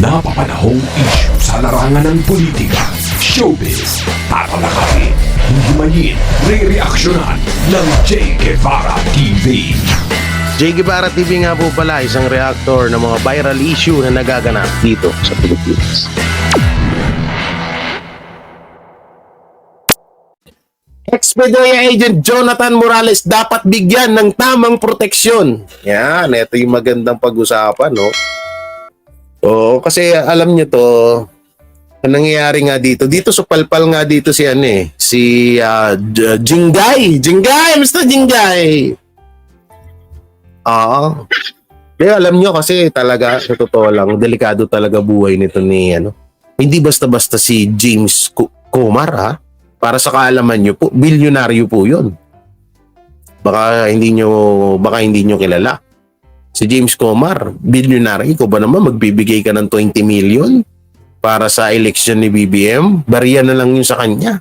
napapanahong issue sa larangan ng politika, showbiz, tatalakayin, himayin, re-reaksyonan ng Che Guevara TV. Che Guevara TV nga po pala, isang reactor ng mga viral issue na nagaganap dito sa Pilipinas. Ex-PDEA Agent Jonathan Morales dapat bigyan ng tamang proteksyon. Yan, ito yung magandang pag-usapan, no? Oo, kasi alam nyo to, ang nangyayari nga dito supalpal nga dito si Jingay. Mr. Jingay! Oo. Kaya alam nyo kasi talaga, sa totoo lang, delikado talaga buhay nito ni, hindi basta-basta si James Kumar, ha? Para sa kaalaman nyo po, bilyonaryo po yun. Baka hindi nyo kilala. Si James Kumar, bilyonaryo. Ikaw ba naman magbibigay ka ng 20 million para sa election ni BBM? Bariya na lang yun sa kanya.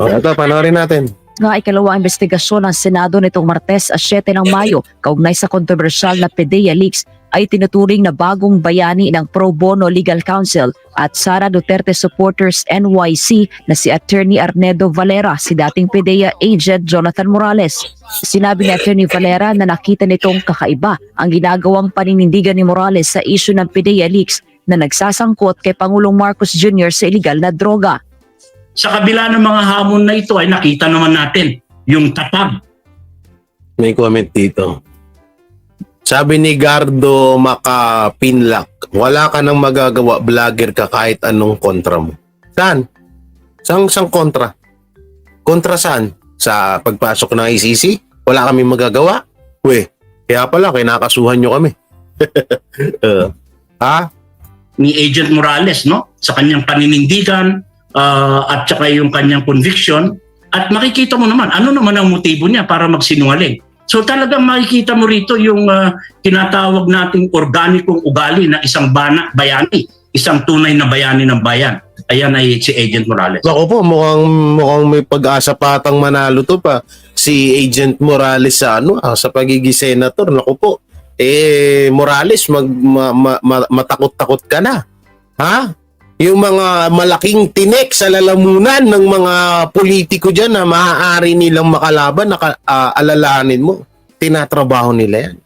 O, ito, panoorin natin. Nga ikalawang investigasyon ng Senado nitong Martes 7 ng Mayo kaugnay sa kontrobersyal na PDEA leaks ay tinuturing na bagong bayani ng Pro Bono Legal Counsel at Sara Duterte Supporters NYC na si Attorney Arnedo Valera, si dating PDEA Agent Jonathan Morales. Sinabi ni Attorney Valera na nakita nitong kakaiba ang ginagawang paninindigan ni Morales sa issue ng PDEA leaks na nagsasangkot kay Pangulong Marcos Jr. sa iligal na droga. Sa kabila ng mga hamon na ito ay nakita naman natin yung tatag. May comment dito. Sabi ni Gardo Makapinlak, wala ka nang magagawa, vlogger ka kahit anong kontra mo. Saan? Sang kontra? Kontra saan? Sa pagpasok ng ICC? Wala kami magagawa? Kaya pala, kinakasuhan nyo kami. Ha? Ni Agent Morales, no? Sa kanyang paninindigan, at saka yung kanyang conviction, at makikita mo naman ano naman ang motibo niya para magsinungaling. So talagang makikita mo rito yung tinatawag nating organikong ugali na isang bayani, isang tunay na bayani ng bayan. Ayan ay si Agent Morales. Ako po, mukhang may pag-asa patang manalo to pa. Si Agent Morales sa sa pagiging senator. Naku po, Morales, matakot-takot ka na. Ha? Yung mga malaking tinik sa lalamunan ng mga politiko dyan na maaari nilang makalaban, alalahanin mo, tinatrabaho nila yan.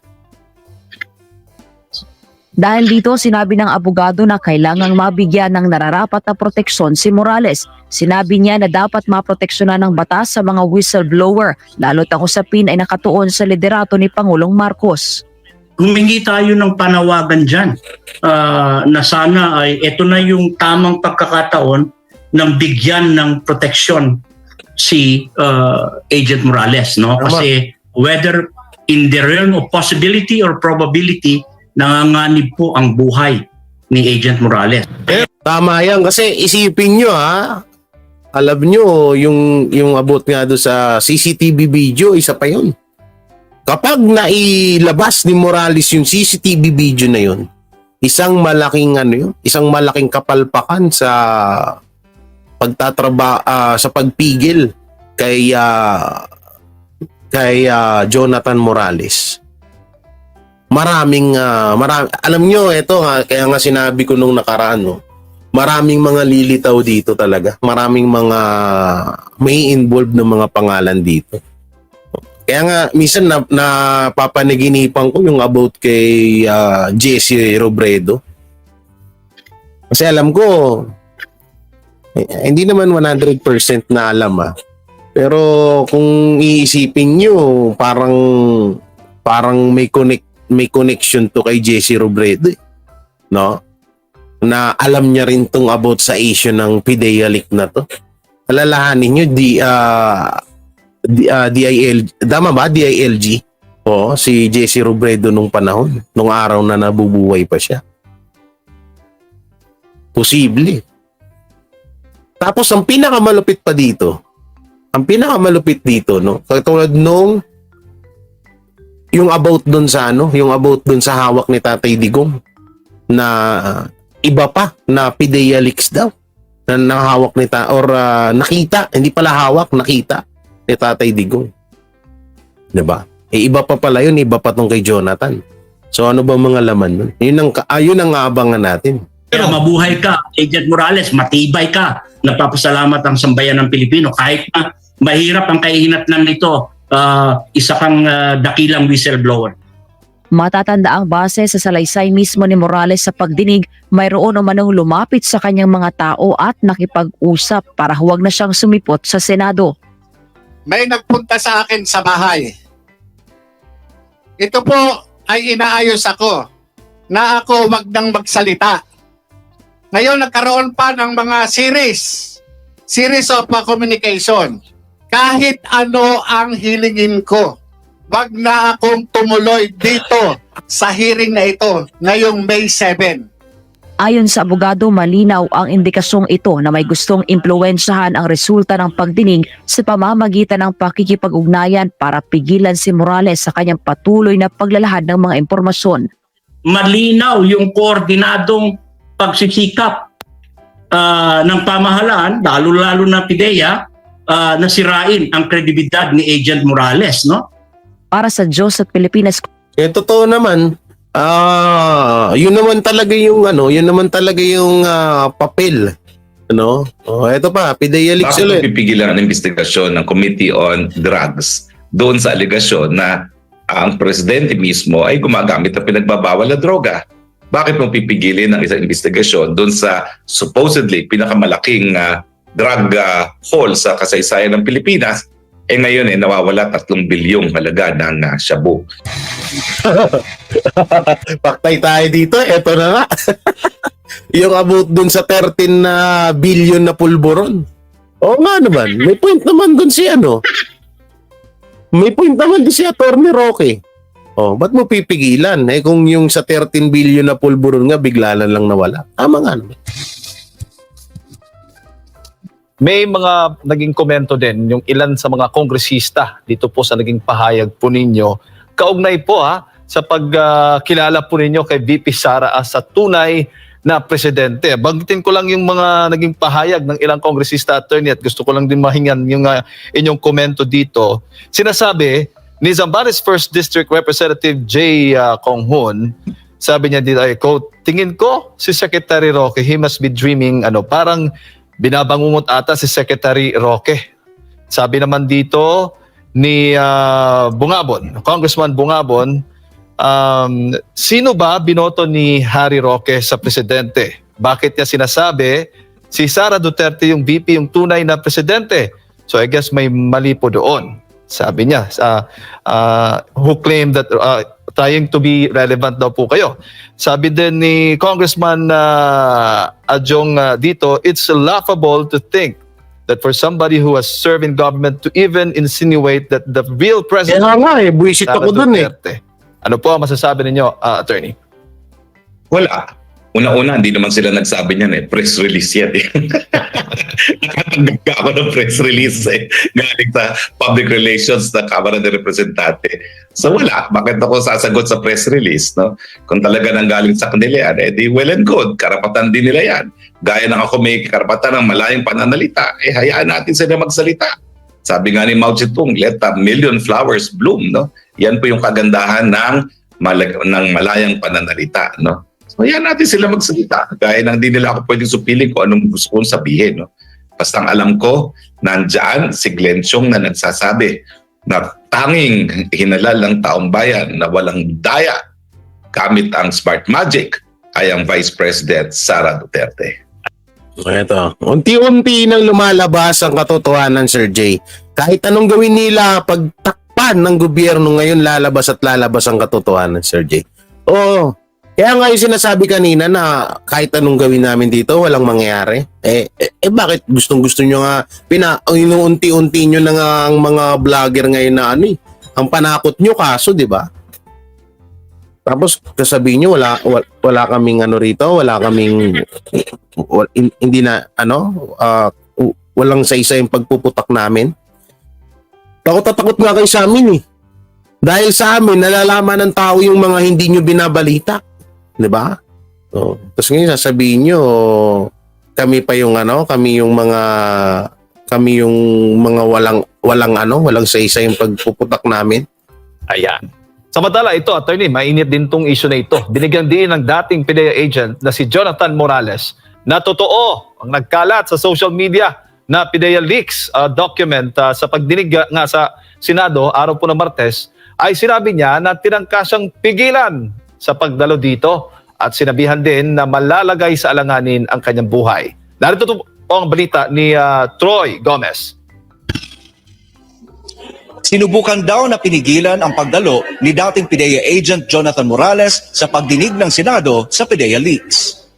Dahil dito, sinabi ng abogado na kailangang mabigyan ng nararapat na proteksyon si Morales. Sinabi niya na dapat maproteksyonan ng batas sa mga whistleblower, lalo't ang usapin ay nakatuon sa liderato ni Pangulong Marcos. Humingi tayo ng panawagan dyan na sana ay ito na yung tamang pagkakataon ng bigyan ng proteksyon si Agent Morales, no? Kasi whether in the realm of possibility or probability, nanganganib po ang buhay ni Agent Morales. Tama yan kasi isipin nyo alam nyo yung abot nga doon sa CCTV video, isa pa yun. Kapag nailabas ni Morales yung CCTV video na yun, isang malaking kapalpakan sa sa pagpigil kay Jonathan Morales. Maraming alam nyo, ito kaya nga sinabi ko nung nakaraan, no, maraming mga lilitaw dito talaga. Maraming mga may involved na mga pangalan dito. Kaya nga, minsan napapanaginipan ko yung about kay Jesse Robredo. Kasi alam ko, hindi naman 100% na alam Pero kung iisipin nyo, parang may connection to kay Jesse Robredo. No? Na alam niya rin tong about sa issue ng PDEA leak na to. Alalahanin nyo, DILG si Jesse Robredo nung panahon, nung araw na nabubuhay pa siya. Posible. Tapos ang pinakamalupit dito, no, katulad nung yung about doon sa hawak ni Tatay Digong na iba pa na PDEA leaks daw na nahawak nakita, hindi pala hawak, nakita ni Tatay Digong. Diba? Iba pa pala yun, iba pa tong kay Jonathan. So ano ba mga laman nun? Yun ang aabangan natin. Pero mabuhay ka, Agent Morales, matibay ka. Nagpapasalamat ang sambayan ng Pilipino. Kahit na mahirap ang kahihinatnan nito, isa kang dakilang whistleblower. Matatanda ang base sa salaysay mismo ni Morales sa pagdinig, mayroon o manong lumapit sa kanyang mga tao at nakipag-usap para huwag na siyang sumipot sa Senado. May nagpunta sa akin sa bahay. Ito po ay inaayos ako na ako wag nang magsalita. Ngayon nagkaroon pa ng mga series of communication. Kahit ano ang hilingin ko, wag na akong tumuloy dito sa hearing na ito ngayong May 7. Ayon sa abogado, malinaw ang indikasyong ito na may gustong impluwensyahan ang resulta ng pagdinig sa pamamagitan ng pakikipag-ugnayan para pigilan si Morales sa kanyang patuloy na paglalahad ng mga impormasyon. Malinaw yung koordinadong pagsisikap ng pamahalaan, lalo-lalo na PIDEA, na sirain ang kredibilidad ni Agent Morales, no? Para sa Diyos at Pilipinas, Totoo naman, yun naman talaga yung papel. Ano? Ito pa, PIDEA leaks Bakit ulit. pipigilan ang investigasyon ng Committee on Drugs doon sa aligasyon na ang presidente mismo ay gumagamit ng pinagbabawal na droga? Bakit mo pipigilin ang isang investigasyon doon sa supposedly pinakamalaking drug haul sa kasaysayan ng Pilipinas? Ngayon nawawala 3 bilyong halaga ng shabu. Paktay tayo dito, eto na nga. Yung about dun sa 13 na billion na pulburon. Oo nga naman, may point naman dun si May point naman dun si Atty. Roque. Ba't mo pipigilan? Kung yung sa 13 billion na pulburon nga, bigla na lang nawala. Tama nga naman. May mga naging komento din yung ilan sa mga kongresista dito po sa naging pahayag po ninyo. Kaugnay po sa pagkilala po ninyo kay VP Sara as sa tunay na presidente. Banggitin ko lang yung mga naging pahayag ng ilang kongresista, attorney, at gusto ko lang din mahingan yung inyong komento dito. Sinasabi ni Zambales 1st District Representative J. Konghon, sabi niya dito, quote, tingin ko si Secretary Roque, he must be dreaming, parang binabangungot ata si Secretary Roque. Sabi naman dito ni Bungabon, Congressman Bungabon, sino ba binoto ni Harry Roque sa presidente? Bakit niya sinasabi si Sara Duterte yung VP, yung tunay na presidente? So I guess may mali po doon. Sabi niya, who claimed that trying to be relevant daw po kayo. Sabi din ni Congressman Adjong dito, it's laughable to think that for somebody who has served in government to even insinuate that the real president Kaya nga buwisit Sara ako dun Duterte. Ano po ang masasabi ninyo, attorney? Wala. Una-una, hindi naman sila nagsabi niyan press release yan Nakatanggap ka ako ng press release galing sa public relations na Kamara de Representante. So wala. Bakit ako sasagot sa press release? No? Kung talaga nang galing sa kanila yan, di well and good. Karapatan din nila yan. Gaya ng ako may karapatan ng malayang pananalita, hayaan natin sila magsalita. Sabi nga ni Mao Zedong, let a million flowers bloom. No? Yan po yung kagandahan ng malayang pananalita. No? So yan natin sila magsalita. Gaya ng hindi nila ako pwedeng supiling kung anong gusto kong sabihin. No? Basta ang alam ko, nandyan si Glenn Chong na nagsasabi na tanging hinalal ng taong bayan na walang daya gamit ang smart magic ay ang Vice President Sara Duterte. Ito, unti-unti nang lumalabas ang katotohanan, Sir Jay. Kahit anong gawin nila, pagtakpan ng gobyerno ngayon, lalabas at lalabas ang katotohanan, Sir Jay. Oo. Kaya nga yung sinasabi kanina na kahit anong gawin namin dito, walang mangyayari. Bakit gustong-gusto nyo nga, inuunti-unti nyo na nga ang mga vlogger ngayon na ang panakot nyo kaso, di ba? Tapos kasabihin nyo, wala kaming rito, wala kaming, hindi na, walang sa-isa yung pagpuputak namin. Takot nga kayo sa amin Dahil sa amin, nalalaman ng tao yung mga hindi nyo binabalita. Di ba? Tapos ngayon sasabihin nyo, kami yung mga walang sa-isa yung pagpuputak namin. Ayan. Samantala ito, attorney, mainit din tong issue na ito. Binigyan din ng dating PDEA agent na si Jonathan Morales na totoo ang nagkalat sa social media na PDEA leaks document sa pagdinig nga sa Senado araw po ng Martes, ay sinabi niya na tinangka siyang pigilan sa pagdalo dito at sinabihan din na malalagay sa alanganin ang kanyang buhay. Narito po ang balita ni Troy Gomez. Sinubukan daw na pinigilan ang pagdalo ni dating PDEA agent Jonathan Morales sa pagdinig ng Senado sa PDEA leaks.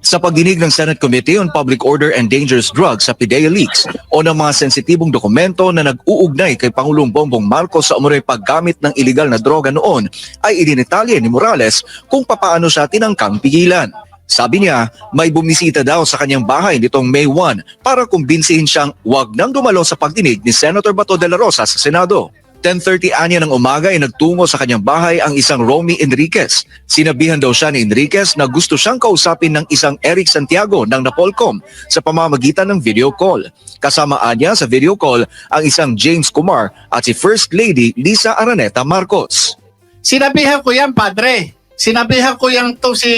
Sa pagdinig ng Senate Committee on Public Order and Dangerous Drugs sa PDEA leaks o ng mga sensitibong dokumento na nag-uugnay kay Pangulong Bongbong Marcos sa umunoy paggamit ng iligal na droga noon, ay idinitalye ni Morales kung papaano siya tinangkang pigilan. Sabi niya, may bumisita daw sa kanyang bahay nitong May 1 para kumbinsihin siyang wag nang dumalo sa pagdinig ni Senator Bato de la Rosa sa Senado. 10:30 anya ng umaga ay nagtungo sa kanyang bahay ang isang Romy Enriquez. Sinabihan daw siya ni Enriquez na gusto siyang kausapin ng isang Eric Santiago ng Napolcom sa pamamagitan ng video call. Kasama anya sa video call ang isang James Kumar at si First Lady Lisa Araneta Marcos. Sinabihan ko yan, padre. Sinabihan ko yan to si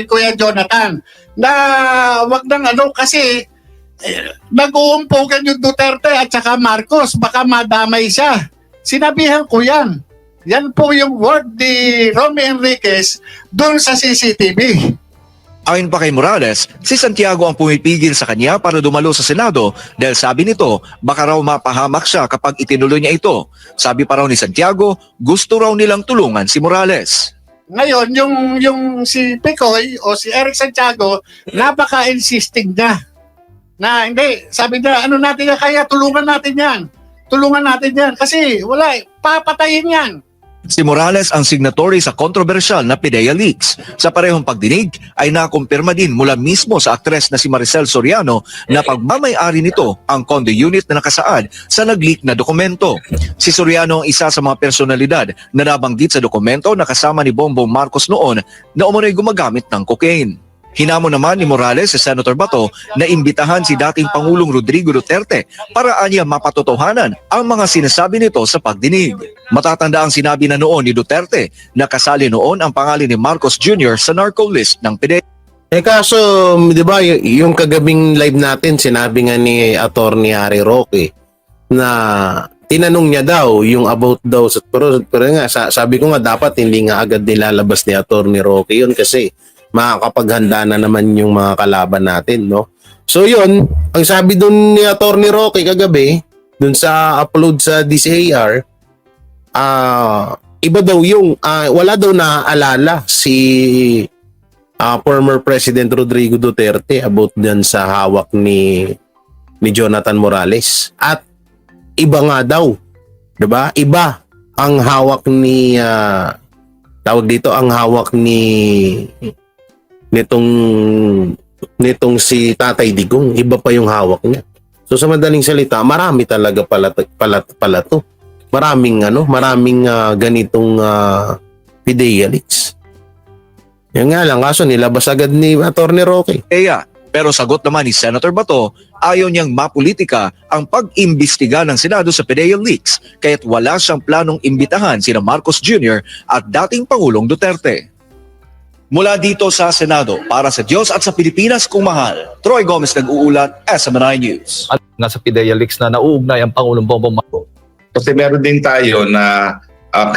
Kuya Jonathan na wag nang kasi nag-uumpugan yung Duterte at saka Marcos, baka madamay siya. Sinabihan ko yan. Yan po yung word ni Romy Enriquez doon sa CCTV. Ayon pa kay Morales, si Santiago ang pumipigil sa kanya para dumalo sa Senado dahil sabi nito baka raw mapahamak siya kapag itinuloy niya ito. Sabi pa raw ni Santiago, gusto raw nilang tulungan si Morales. Ngayon, yung si Picoy o si Eric Santiago, napaka-insisting na. Na hindi, sabi niya, ano natin yan, kaya tulungan natin yan. Tulungan natin yan. Kasi wala, papatayin yan. Si Morales ang signatory sa kontrobersyal na PDEA leaks. Sa parehong pagdinig ay nakumpirma din mula mismo sa aktres na si Maricel Soriano na pagmamay-ari nito ang condo unit na nakasaad sa nag-leak na dokumento. Si Soriano ang isa sa mga personalidad na nabanggit sa dokumento na kasama ni Bongbong Marcos noon na umunoy gumagamit ng cocaine. Hinamon naman ni Morales sa Senator Bato na imbitahan si dating Pangulong Rodrigo Duterte para anya mapatotohanan ang mga sinasabi nito sa pagdinig. Matatanda ang sinabi na noon ni Duterte na kasali noon ang pangalan ni Marcos Jr. sa narco list ng PDEA. Kaso, di ba, yung kagabing live natin, sinabi nga ni Attorney Harry Roque na tinanong niya daw yung about daw, pero nga, sabi ko nga dapat hindi nga agad nilalabas ni Attorney Roque yun kasi makakapaghanda na naman yung mga kalaban natin, no? So yun, ang sabi dun ni Attorney Roque kagabi, dun sa upload sa DCAR, iba daw yung, wala daw naaalala si former President Rodrigo Duterte about dyan sa hawak ni Jonathan Morales. At iba nga daw, diba? Iba ang hawak ni, tawag dito, ang hawak nitong si Tatay Digong, iba pa yung hawak niya. So sa madaling salita, marami talaga pala to. Maraming ganitong PDEA leaks. Yan nga lang, kaso nilabas agad ni Attorney Roque. Pero sagot naman ni Senator Bato, ayaw niyang mapolitika ang pag-imbestiga ng Senado sa PDEA leaks kaya't wala siyang planong imbitahan sina Marcos Jr. at dating Pangulong Duterte. Mula dito sa Senado, para sa Diyos at sa Pilipinas kung mahal, Troy Gomez nag-uulat, SMNI News. At nasa PDEA leaks na nauugnay ang Pangulong Bongbong Marcos. Kasi meron din tayo na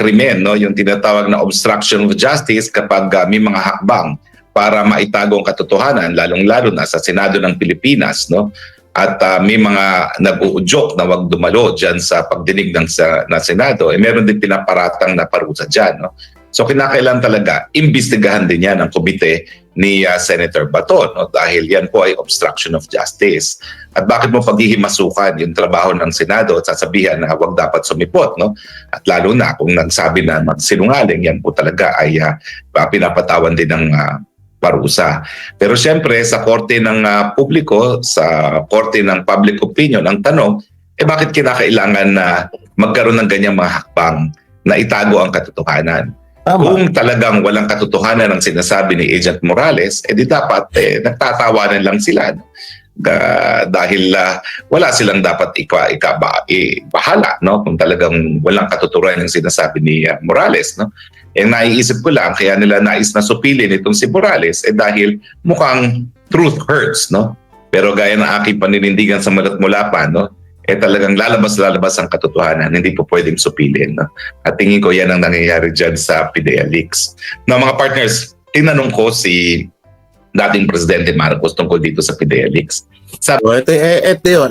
krimen, no? Yung tinatawag na obstruction of justice kapag may mga hakbang para maitago ang katotohanan, lalong-lalo na sa Senado ng Pilipinas, no? At may mga nag-uudyok na wag dumalo dyan sa pagdinig ng Senado, meron din pinaparatang na parusa dyan, no? So kinakailangan talaga imbestigahan din yan ang komite ni Senator Bato, no? Dahil yan po ay obstruction of justice. At bakit mo paghihimasukan yung trabaho ng Senado at sasabihan na huwag dapat sumipot, no? At lalo na kung nagsabi na magsinungaling, yan po talaga ay pinapatawan din ng parusa. Pero siyempre sa korte ng publiko, sa korte ng public opinion, ang tanong, bakit kinakailangan na magkaroon ng ganyang mga hakbang na itago ang katotohanan? Tama. Kung talagang walang katotohanan ang sinasabi ni Agent Morales, di dapat nagtatawanan lang sila. Dahil wala silang dapat bahala, no? Kung talagang walang katuturan yung sinasabi ni Morales, no? Naiisip ko lang, kaya nila nais na supilin itong si Morales dahil mukhang truth hurts, no? Pero gaya ng aking paninindigan sa Mulat Mula pa, no? Talagang lalabas ang katotohanan, hindi po pwedeng supilin, no? At tingin ko yan ang nangyayari dyan sa PIDEA leaks. No, mga partners, tinanong ko si dating Presidente Marcos tungkol dito sa PIDEA leaks. Ito yun.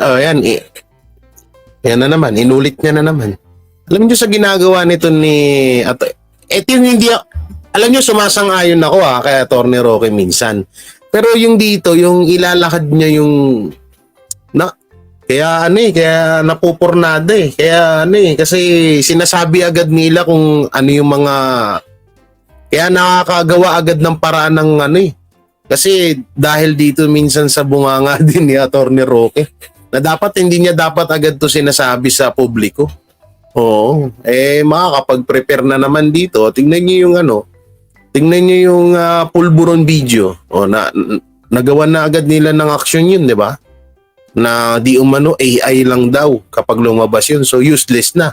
Yan na naman. Inulit niya na naman. Alam niyo sa ginagawa nito ni... Ito yung hindi... Alam niyo, sumasang-ayon ako kay Atty. Roque minsan. Pero yung dito, yung ilalakad niya yung... Kaya napupurnada eh. Kasi sinasabi agad nila kung ano yung mga... Kaya nakakagawa agad ng paraan ng Kasi dahil dito minsan sa bunganga din ni Atty. Roque na hindi niya dapat agad to sinasabi sa publiko. Oo. Makakapag-prepare na naman dito. Tingnan niyo yung pulburon video. Nagawa na agad nila ng action yun, di ba? Na di umano AI lang daw kapag lumabas yun. So useless na.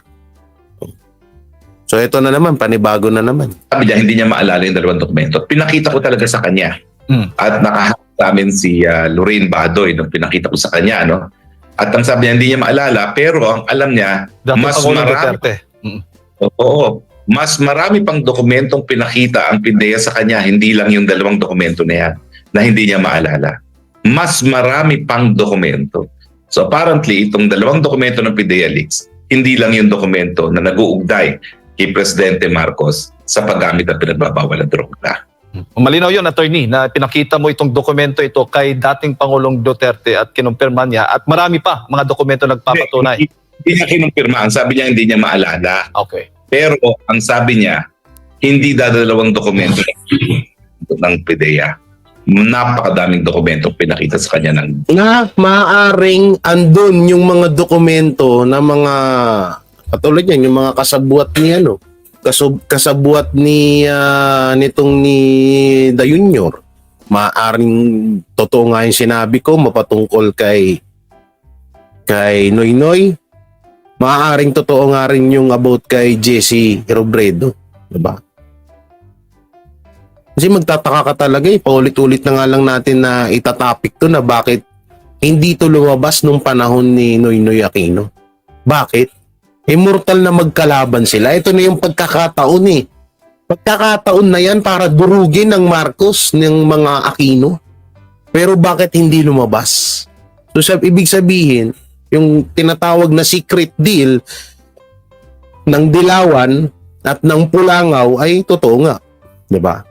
So ito na naman, panibago na naman. Sabi niya, hindi niya maalala yung dalawang dokumento. Pinakita ko talaga sa kanya. At nakaharap namin si Lorraine Badoy nung pinakita ko sa kanya, no? At ang sabi niya, hindi niya maalala, pero ang alam niya, mas marami pang dokumentong pinakita ang PIDEA sa kanya, hindi lang yung dalawang dokumento na yan, na hindi niya maalala. Mas marami pang dokumento. So apparently, itong dalawang dokumento ng PIDEA leaks, hindi lang yung dokumento na nag-uugday kay Presidente Marcos sa paggamit ng pinagbabawal na droga. Malinaw yun, attorney, na pinakita mo itong dokumento ito kay dating Pangulong Duterte at kinumpirma niya at marami pa mga dokumento nagpapatunay. Hindi niya kinumpirma. Ang sabi niya, hindi niya maalala. Okay. Pero ang sabi niya, hindi dadalawang dokumento ng PIDEA. Napakadaming dokumento pinakita sa kanya ng... Maaaring andun yung mga dokumento na mga... Katulad yan, yung mga kasabuat ni kasabuat ni nitong ni The Junior. Maaring totoo nga yung sinabi ko mapatungkol kay Noynoy. Maaring totoo nga rin yung about kay Jesse Robredo, diba? Kasi magtataka ka talaga paulit-ulit na nga lang natin na itatopic to na bakit hindi to lumabas nung panahon ni Noynoy Aquino. Bakit? Immortal na magkalaban sila. Ito na yung pagkakataon Pagkakataon na yan para durugin ng Marcos ng mga Aquino. Pero bakit hindi lumabas? So ibig sabihin, yung tinatawag na secret deal ng Dilawan at ng Pulangaw ay totoo nga. Diba?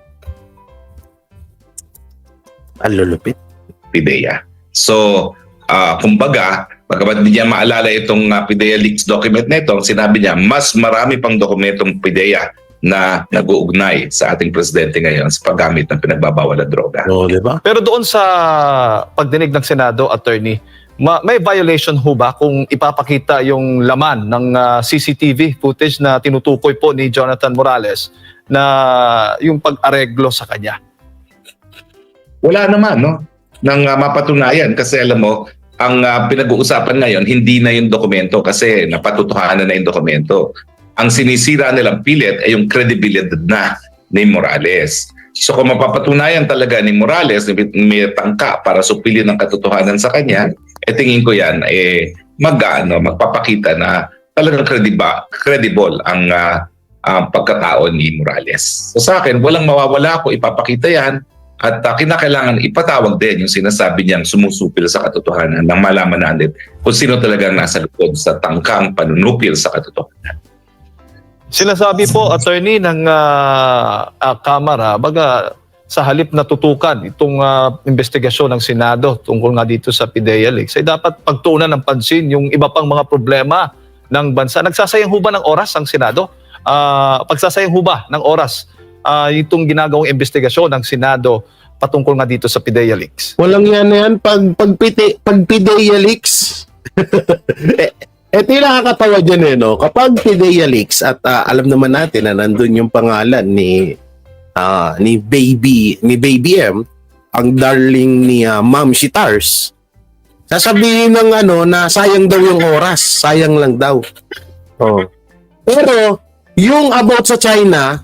Ang lulupit. PIDEA. So, kumbaga, pagkabat hindi niya maalala itong PIDEA leaks document na ito, sinabi niya, mas marami pang dokumentong PIDEA na nag-uugnay sa ating presidente ngayon sa paggamit ng pinagbabawal na droga. Diba? Pero doon sa pagdinig ng Senado, attorney, may violation ho ba kung ipapakita yung laman ng CCTV footage na tinutukoy po ni Jonathan Morales na yung pag-areglo sa kanya? Wala naman, no? Nang mapatunayan kasi alam mo, ang pinag-uusapan ngayon, hindi na yung dokumento kasi napatutuhanan na yung dokumento. Ang sinisira nilang pilit ay yung credibility na ni Morales. So kung mapapatunayan talaga ni Morales, may tangka para supilin ang katotohanan sa kanya, tingin ko yan, magpapakita na talagang credible ang pagkatao ni Morales. So sa akin, walang mawawala kung ipapakita yan. At kinakailangan ipatawag din yung sinasabi niyang sumusupil sa katotohanan nang malaman natin kung sino talagang nasa likod sa tangkang panunupil sa katotohanan. Sinasabi po, attorney, ng Kamara, baga sa halip na tutukan itong investigasyon ng Senado tungkol nga dito sa PIDEA leaks, ay dapat pagtuunan ng pansin yung iba pang mga problema ng bansa. Nagsasayang ho ba ng oras ang Senado? Pagsasayang ho ba ng oras itong ginagawang investigasyon ng Senado patungkol nga dito sa PIDEA leaks? Walang yan pag PIDEA leaks. Ito yung nakakatawa dyan no? Kapag PIDEA leaks at alam naman natin na nandun yung pangalan ni Baby M, ang darling ni Ma'am Shitars, Sasabihin ng na sayang daw yung oras, sayang lang daw. Oh. Pero yung about sa China,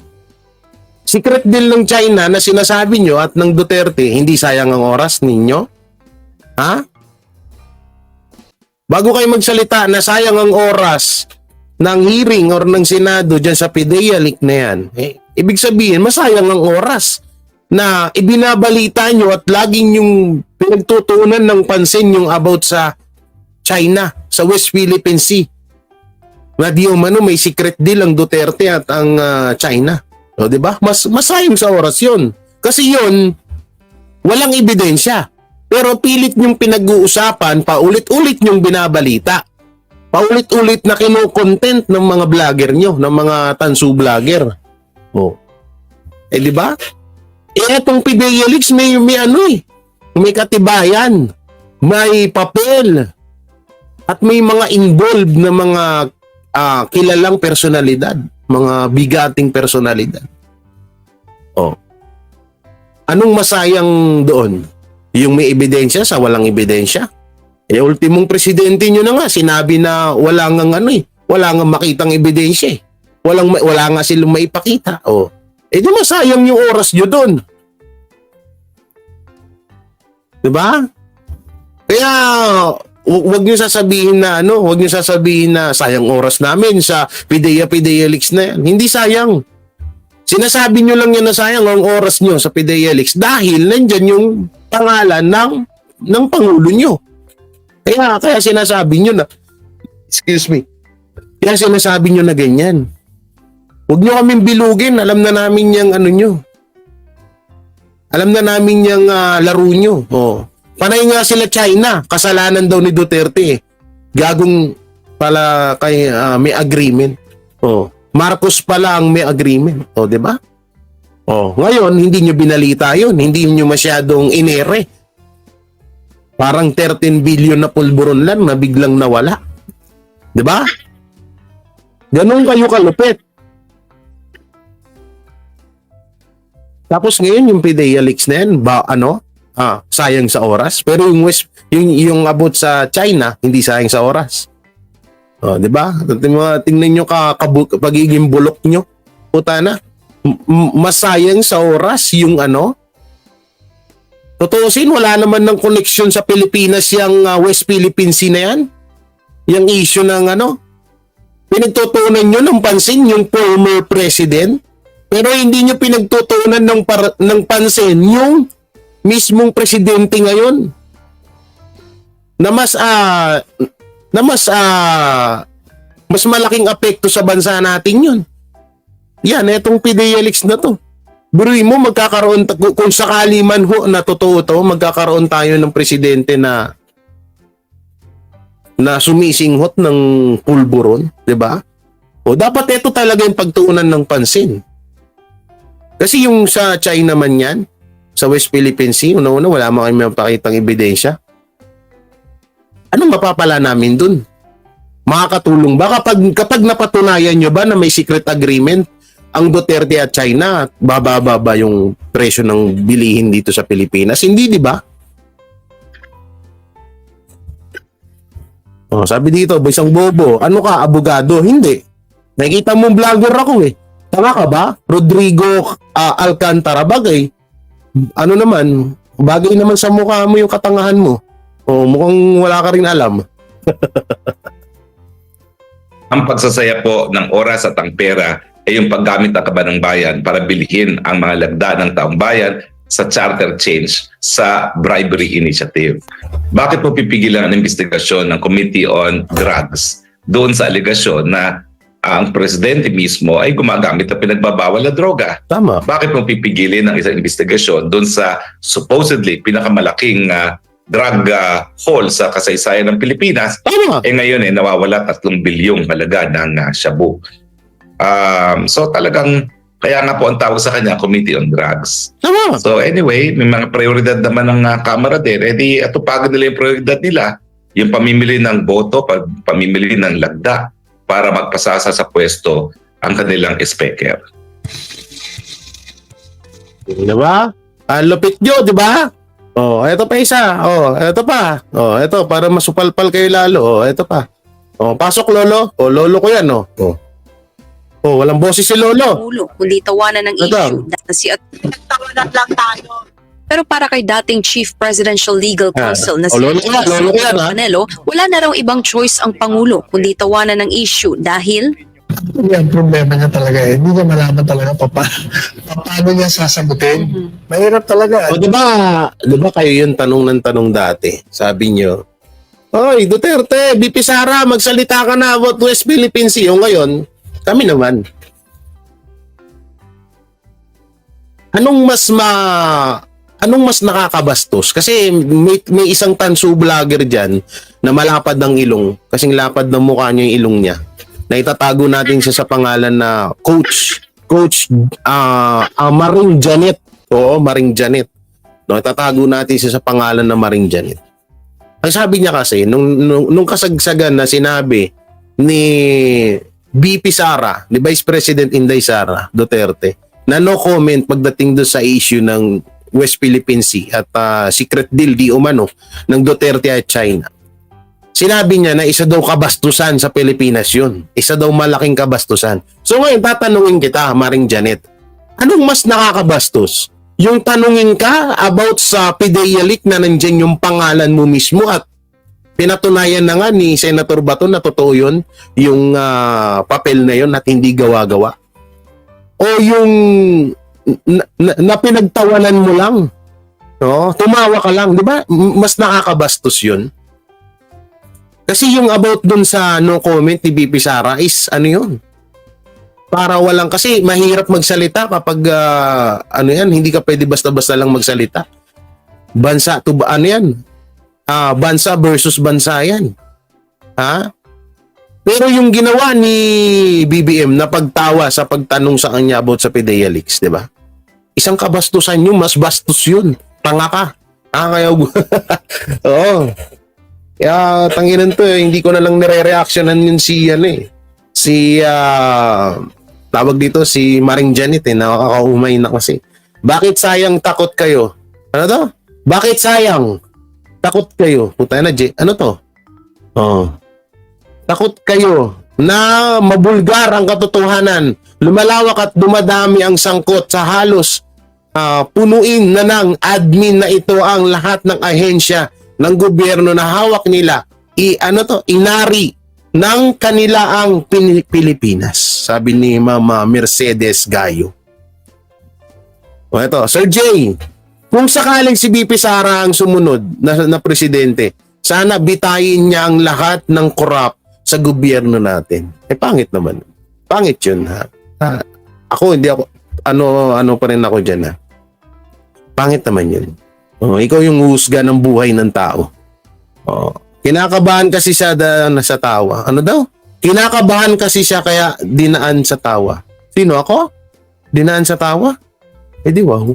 secret deal ng China na sinasabi nyo at ng Duterte, hindi sayang ang oras ninyo? Ha? Bago kayo magsalita na sayang ang oras ng hearing or ng Senado dyan sa PDEA leak na yan, ibig sabihin, masayang ang oras na ibinabalita nyo at laging yung pinagtutuunan ng pansin yung about sa China, sa West Philippine Sea. Na di umano may secret deal ang Duterte at ang China. O, di ba? Masayang sa oras yun. Kasi yun, walang ebidensya. Pero pilit nyong pinag-uusapan, paulit-ulit nyong binabalita. Paulit-ulit na kino-content ng mga vlogger nyo, ng mga tansu vlogger. O. Di ba? Etong PDEA leaks may may katibayan, may papel, at may mga involved na mga kilalang personalidad, mga bigating personalidad. Oh. Anong masayang doon? Yung may ebidensya sa walang ebidensya? Ultimong presidente nyo na nga, sinabi na wala nga makitang ebidensya. Wala nga silang maipakita. Oh. Di masayang yung oras nyo doon. Diba? Kaya wag niyo sasabihin na sayang oras namin sa PDEA leaks na yan. Hindi sayang. Sinasabi nyo lang yan na sayang ang oras nyo sa PDEA leaks dahil nandyan yung pangalan ng Pangulo nyo. Kaya sinasabi nyo na, kaya sinasabi nyo na ganyan. Huwag nyo kaming bilugin. Alam na namin yung nyo. Alam na namin yung laro nyo. Oh. Panay nga sila China. Kasalanan daw ni Duterte. Gagong pala kay may agreement. Oh. Marcos pala ang may agreement. Oh, di ba? Oh, ngayon hindi nyo binalita 'yon. Hindi nyo masyadong inere. Parang 13 billion na pulburon lang na biglang nawala. Di ba? Ganun kayo kalupit. Tapos ngayon yung PDEA leaks na yan, sayang sa oras. Pero yung about sa China, hindi sayang sa oras. Oh, 'di ba? Tingnan niyo pagiging bulok nyo. Puta na. Masayang sa oras yung Tutuusin, wala naman ng connection sa Pilipinas yung West Philippine Sea na yan. Yung issue ng pinagtutunan nyo ng pansin yung former president. Pero hindi nyo pinagtutunan ng pansin yung mismong presidente ngayon na mas malaking apekto sa bansa natin yun. Yan, etong PDEA leaks na to. Buruin mo, magkakaroon, kung sakali man na totoo to, magkakaroon tayo ng presidente na sumisinghot ng pulburon, di ba? O dapat ito talaga yung pagtuunan ng pansin. Kasi yung sa China man yan, sa West Philippine Sea, una-una wala mo kami mapakitang ebidensya. Anong mapapala namin dun? Makakatulong ba? Kapag napatunayan nyo ba na may secret agreement ang Duterte at China, bababa yung presyo ng bilihin dito sa Pilipinas? Hindi, di ba? Oh, sabi dito, isang bobo, ano ka, abogado? Hindi. Nakikita mo vlogger ako eh. Tama ka ba? Rodrigo Alcantara, bagay. Bagay naman sa mukha mo yung katangahan mo. O mukhang wala ka rin alam. Ang pagsasaya po ng oras at ang pera ay yung paggamit ng kaban ng bayan para bilhin ang mga lagda ng taong bayan sa charter change sa bribery initiative. Bakit po pipigilan ang investigasyon ng Committee on Drugs doon sa alegasyon na ang presidente mismo ay gumagamit ng pinagbabawal na droga? Tama. Bakit mo pipigilin ang isang investigasyon doon sa supposedly pinakamalaking drug haul sa kasaysayan ng Pilipinas? Tama. Ngayon nawawala 3 bilyong halaga ng shabu. So talagang kaya nga po ang tawag sa kanya Committee on Drugs. Tama. So anyway, may mga prioridad naman ng Kamara din. Atupagin nila yung prioridad nila. Yung pamimili ng boto, pamimili ng lagda para magpasasa sa pwesto ang kanilang speaker. Di ba? Lupit nyo, di ba? Oh, eto pa isa. Oh, eto pa. Oh, eto para masupalpal kayo lalo. Oh, eto pa. Oh, pasok lolo. Oh, lolo ko 'yan, oh. Oh. Oh, walang boses si lolo. Pangulo, kundi tawanan ng Madam. issue na si tawanan lang tayo. Pero para kay dating Chief Presidential Legal Counsel na si lolo ko yan, ha? Panelo, wala na raw ibang choice ang Pangulo kundi tawanan ng issue dahil Yan, problema niya talaga eh. Hindi niya malaman talaga paano niya sasagutin. Mahirap talaga. O, di ba kayo yung tanong ng tanong dati? Sabi nyo, Oy, Duterte, BP Sara, magsalita ka na about West Philippine Sea. O ngayon, kami naman. Anong mas nakakabastos? Kasi may isang tanso vlogger dyan na malapad ng ilong. Kasing lapad ng mukha niya yung ilong niya. Na itatago natin siya sa pangalan na Coach Maring Janet. Oo, Maring Janet. No, itatago natin siya sa pangalan na Maring Janet. Ang sabi niya kasi, nung kasagsagan na sinabi ni BP Sara, ni Vice President Inday Sara Duterte, na no comment pagdating doon sa issue ng West Philippine Sea at secret deal di umano ng Duterte at China. Sinabi niya na isa daw kabastusan sa Pilipinas yun. Isa daw malaking kabastusan. So ngayon, tatanungin kita, Maring Janet, anong mas nakakabastos? Yung tanungin ka about sa PDEA leak na nandyan yung pangalan mo mismo at pinatunayan na nga ni Senator Bato na totoo yun, yung papel na yun at hindi gawa-gawa. O yung na pinagtawanan mo lang, no? Tumawa ka lang, di ba? Mas nakakabastos yun. Kasi yung about dun sa no comment ni BP Sara is ano yun? Para walang, kasi mahirap magsalita kapag hindi ka pwede basta-basta lang magsalita. Bansa to ano yan? Bansa versus bansa yan. Ha? Pero yung ginawa ni BBM na pagtawa sa pagtanong sa kanya about sa PDEA leaks, di ba? Isang kabastusan yun, mas bastos yun. Tanga ka. Kaya oo. Kaya tanginan to, hindi ko na lang nire-reactionan yun si tawag dito si Maring Janet nakakaumay na kasi. Bakit sayang takot kayo? Ano to? Bakit sayang takot kayo? Puta na, ano to? Oh. Takot kayo na mabulgar ang katotohanan, lumalawak at dumadami ang sangkot sa halos punuin na ng admin na ito ang lahat ng ahensya ng gobyerno na hawak nila inari ng kanila ang Pilipinas, sabi ni Mama Mercedes Gayo. O ito, Sir Jay, kung sakaling si BP Sara ang sumunod na presidente, sana bitayin niya ang lahat ng korap sa gobyerno natin. Pangit naman. Pangit yun, ha? Ako, hindi ako, ano pa rin ako dyan, ha? Pangit naman yun. Ikaw yung husga ng buhay ng tao. Kinakabahan kasi siya sa tawa. Ano daw? Kinakabahan kasi siya kaya dinaan sa tawa. Sino ako? Dinaan sa tawa? Di wow.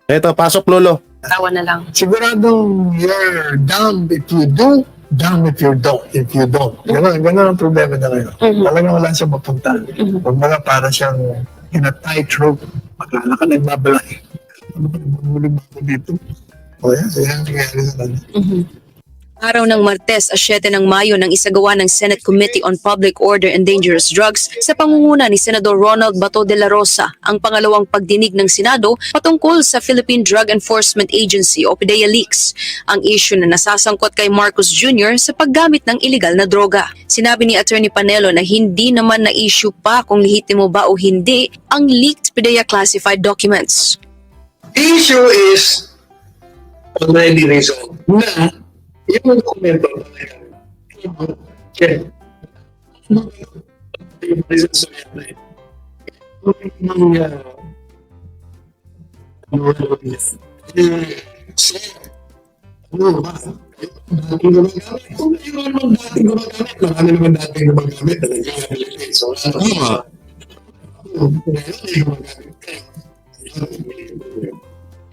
Eto, pasok lolo. tawa na lang. Siguradong you're down if you do, down if you don't. Ganun ang problema na ngayon. Talagang wala siyang mapunta. Pag para siyang in a tightrope, magkala ka nagbabalay. Ano ba nagbabalay dito? O yan, nangyayari sa kanya. Araw ng Martes, 7 ng Mayo nang isagawa ng Senate Committee on Public Order and Dangerous Drugs sa pangunguna ni Senador Ronald Bato de la Rosa ang pangalawang pagdinig ng Senado patungkol sa Philippine Drug Enforcement Agency o PDEA leaks, ang issue na nasasangkot kay Marcos Jr. sa paggamit ng iligal na droga. Sinabi ni Attorney Panelo na hindi naman na-issue pa kung lehitimo ba o hindi ang leaked PDEA classified documents. The issue is already resolved na yung dokumento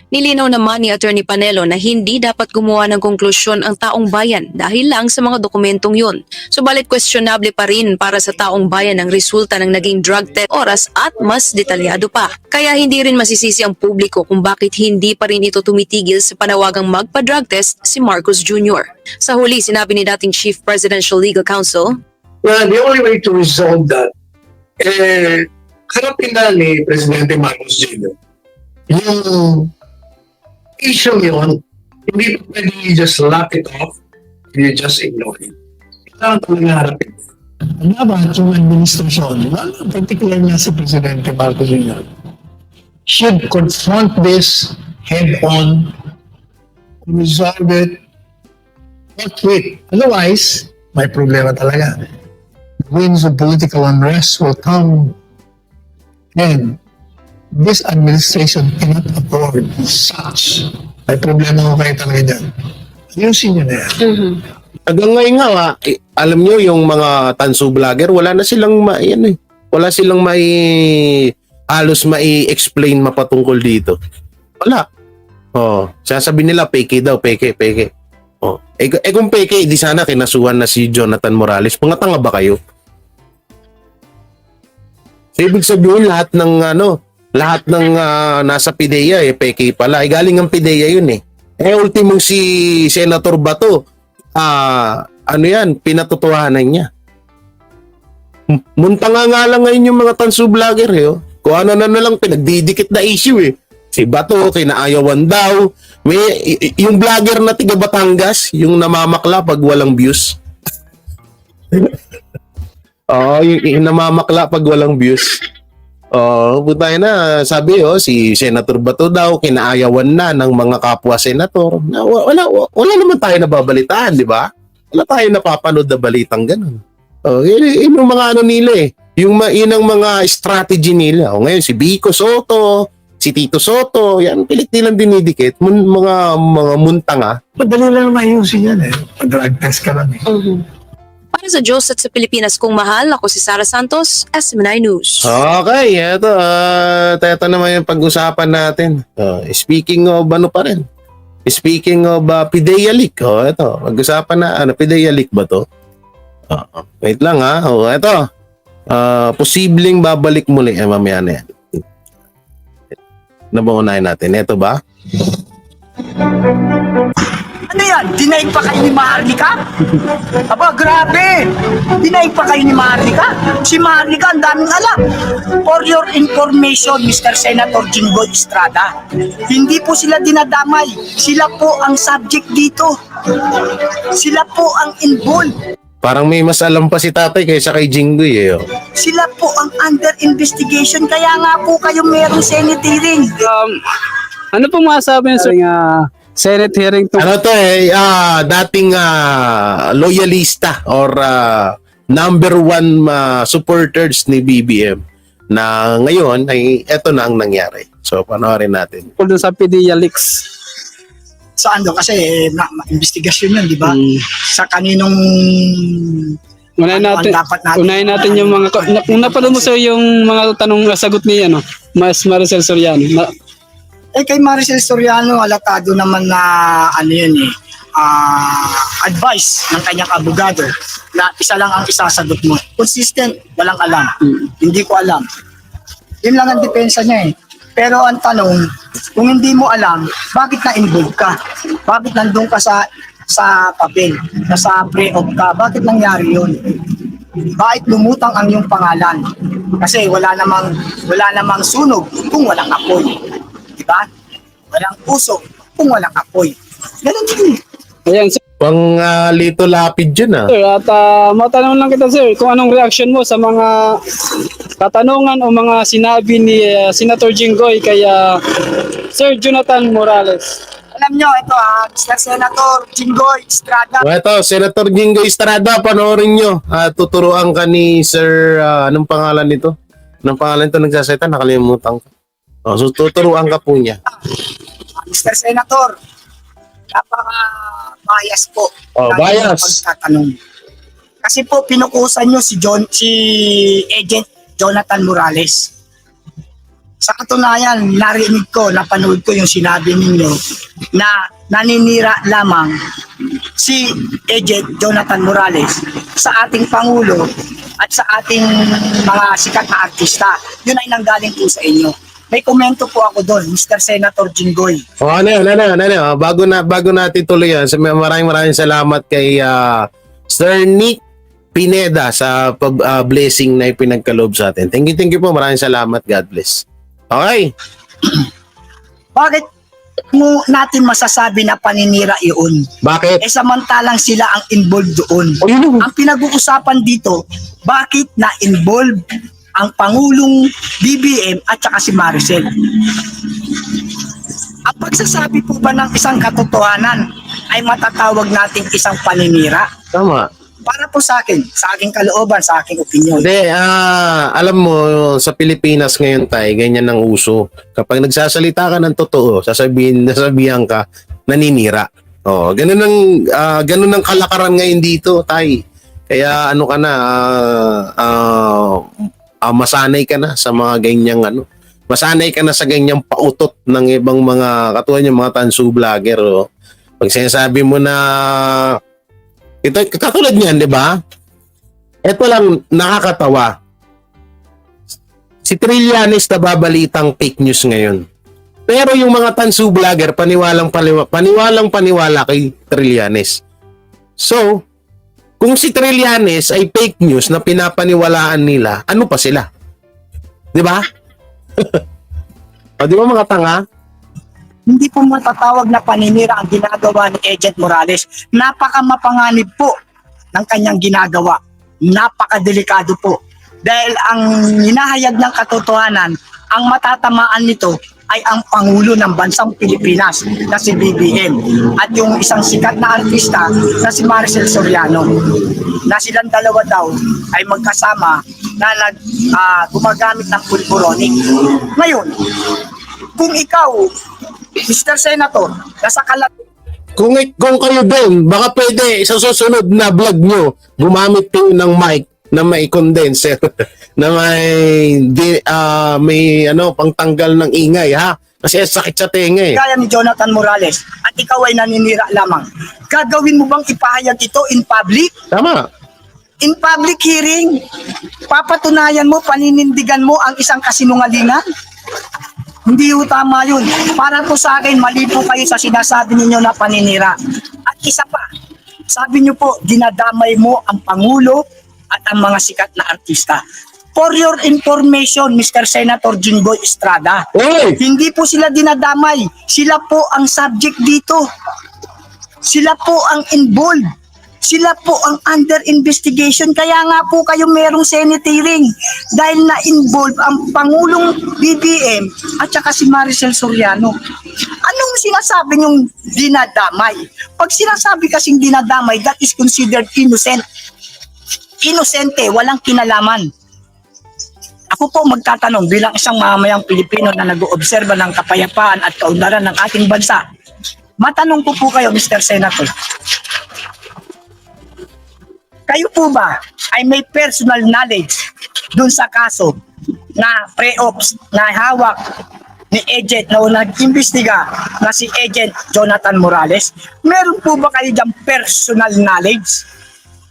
Nilinaw naman ni Attorney Panelo na hindi dapat gumawa ng konklusyon ang taong bayan dahil lang sa mga dokumentong yun. Subalit questionable pa rin para sa taong bayan ang resulta ng naging drug test oras at mas detalyado pa. Kaya hindi rin masisisi ang publiko kung bakit hindi pa rin ito tumitigil sa panawagang magpa-drug test si Marcos Jr. Sa huli, sinabi ni dating Chief Presidential Legal Counsel, Well, the only way to resolve that, harapin na ni Presidente Marcos Jr. Yung issue yun, hindi pwede you just laugh it off, you just ignore it. Kailangan talaga harapin. Dapat yung administrasyon, particular nga si Presidente Marcos Jr., should confront this head-on, resolve it, forthwith. Otherwise, may problema talaga. Winds of political unrest will come, and this administration cannot afford such. May problema ko kayo talaga dyan. Ayusin nyo na yan. Hanggang ngayon nga, alam nyo yung mga tanso vlogger, wala na silang wala silang halos mai-explain mapatungkol dito. Wala. Sasabihin nila, peke daw, peke. Kung peke, di sana kinasuhan na si Jonathan Morales. Mga tanga ba kayo? So, ibig sabihin, lahat ng nasa PIDEA, peke pala. Galing ang PIDEA yun eh. Ultimong si Senator Bato, pinatotohanan niya. Muntanga nga lang ngayon yung mga tanso vlogger eh. Kung ano na lang pinagdidikit na issue eh. Si Bato, kinaayawan daw. Yung vlogger na tiga Batangas, yung namamakla pag walang views. Yung namamakla pag walang views. Putay na, sabi si Senator Bato daw, kinaayawan na ng mga kapwa senator. Wala naman tayo nababalitaan, di ba? Wala tayo napapanood na balitang ganun. Yun yung mga nila eh. Yung ang mga strategy nila. Ngayon, si Vico Soto, si Tito Soto, yan, pilit nilang dinidikit. Mga muntanga. Madali lang ayusin yan eh. Pag-drug test ka lang eh. para sa Diyos at sa Pilipinas kong mahal, ako si Sara Santos, SM9 News. Okay, ito naman yung pag-usapan natin. Speaking of Speaking of PIDEA leak, ito, pag-usapan na, PIDEA leak ba to? Wait lang ito. Posibleng babalik muli, mamaya na yan. Nabangunahin natin, ito ba? Ano yan? Dinaig pa kayo ni Maharlika? Aba, grabe! Dinaig pa kayo ni Maharlika? Si Maharlika ang daming alam. For your information, Mr. Senator Jinggoy Estrada, hindi po sila dinadamay. Sila po ang subject dito. Sila po ang involved. Parang may mas alam pa si tatay kaysa kay Jinggoy Sila po ang under investigation. Kaya nga po kayo merong Senate hearing. Ano pong masasabi niyo sa Senate hearing to? Dating loyalista or number one supporters ni BBM na ngayon ay eto na ang nangyari. So panoorin natin. Doon sa PIDEA leaks. Saan doon? Kasi investigasyon yun, di ba? Sa kaninong unahin natin yung mga kung napanood mo sa yung mga tanong sagot ni Mas Maricel Soriano. Kay Maricel Soriano, alatado naman na advice ng kanyang abogado na isa lang ang isasagot mo. Consistent, walang alam. Hindi ko alam. Yun lang ang depensa niya Pero ang tanong, kung hindi mo alam, bakit na-involve ka? Bakit nandun ka sa papel, sa pre-op ka? Bakit nangyari yun? Bakit lumutang ang iyong pangalan? Kasi wala namang sunog kung walang apoy. Diba? Walang usok kung walang apoy. Ganun din. Ayan, sir. Pang Lito Lapid yun Sir, at matanong lang kita, sir, kung anong reaction mo sa mga katanungan o mga sinabi ni Senator Jinggoy kay Sir Jonathan Morales. Alam nyo, ito Mr. Senator Jinggoy Estrada. Ito, Senator Jinggoy Estrada, panoorin nyo. Tuturuan ka ni Sir, anong pangalan nito? Anong pangalan nito nagsasalita? Nakalimutan ko. So, tuturuan ka po niya. Mr. Senator, napaka-bias po. Bias. Pagtatanong. Kasi po, pinukusan nyo si Agent Jonathan Morales. Sa katunayan, narinig ko, napanood ko yung sinabi ninyo na naninira lamang si Agent Jonathan Morales sa ating Pangulo at sa ating mga sikat na artista. Yun ay nanggaling po sa inyo. May komento po ako doon, Mr. Senator Jinggoy. Ano. Bago natin tuloy yan, maraming salamat kay Sir Nick Pineda sa blessing na ipinagkaloob sa atin. Thank you po. Maraming salamat. God bless. Okay. Bakit mo natin masasabi na paninira iyon? Bakit? Samantalang sila ang involved doon. Ang pinag-uusapan dito, bakit na-involve ang Pangulong BBM at saka si Maricel? Ang pagsasabi po ba ng isang katotohanan ay matatawag natin isang paninira? Tama. Para po sa aking kalooban, sa aking opinion. Hindi, alam mo, sa Pilipinas ngayon ganyan ang uso. Kapag nagsasalita ka ng totoo, sasabihan ka, naninira. Oh, ganun ang kalakaran ngayon dito, tay. Kaya ano ka na, masanay ka na sa mga ganyang masanay ka na sa ganyang pautot ng ibang mga, katulad yung mga tansu vlogger. Oh. Pag sinasabi mo na, ito, katulad niyan, di ba? Ito lang nakakatawa. Si Trillanes nababalitang fake news ngayon. Pero yung mga tansu vlogger, paniwalang kay Trillanes. So, kung si Trillanes ay fake news na pinapaniwalaan nila, ano pa sila? Di ba? O, di ba mga tanga? Hindi po matatawag na paninira ang ginagawa ni Agent Morales. Napakamapanganib po ng kanyang ginagawa. Napakadelikado po. Dahil ang hinahayag ng katotohanan, ang matatamaan nito ay ang Pangulo ng Bansang Pilipinas na si BBM at yung isang sikat na artista na si Maricel Soriano, na silang dalawa daw ay magkasama na gumagamit ng pulburonic. Ngayon, kung ikaw, Mr. Senator, nasa kalat... Kung kayo din, baka pwede sa susunod na vlog nyo, gumamit kayo ng mic na may condenser, na may pangtanggal ng ingay, ha? Kasi sakit sa tenga eh. Kaya ni Jonathan Morales at ikaw ay naninira lamang. Gagawin mo bang ipahayag ito in public? Tama. In public hearing, papatunayan mo, paninindigan mo ang isang kasinungalingan? Hindi ho tama yun. Para po sa akin, mali po kayo sa sinasabi ninyo na paninira. At isa pa, sabi nyo po, dinadamay mo ang Pangulo at ang mga sikat na artista. For your information, Mr. Senator Jinggoy Estrada, hindi po sila dinadamay. Sila po ang subject dito. Sila po ang involved. Sila po ang under investigation. Kaya nga po kayo merong Senate hearing dahil na-involve ang Pangulong BBM at saka si Maricel Soriano. Anong sinasabi niyong dinadamay? Pag sinasabi kasing dinadamay, that is considered innocent. Inosente, walang kinalaman. Ako po magtatanong bilang isang mamamayang Pilipino na nag-oobserba ng kapayapaan at kaunlaran ng ating bansa. Matanong ko po kayo, Mr. Senator. Kayo po ba ay may personal knowledge dun sa kaso na pre-ops na hawak ni Agent na nag-imbestiga na si Agent Jonathan Morales? Meron po ba kayo dyan personal knowledge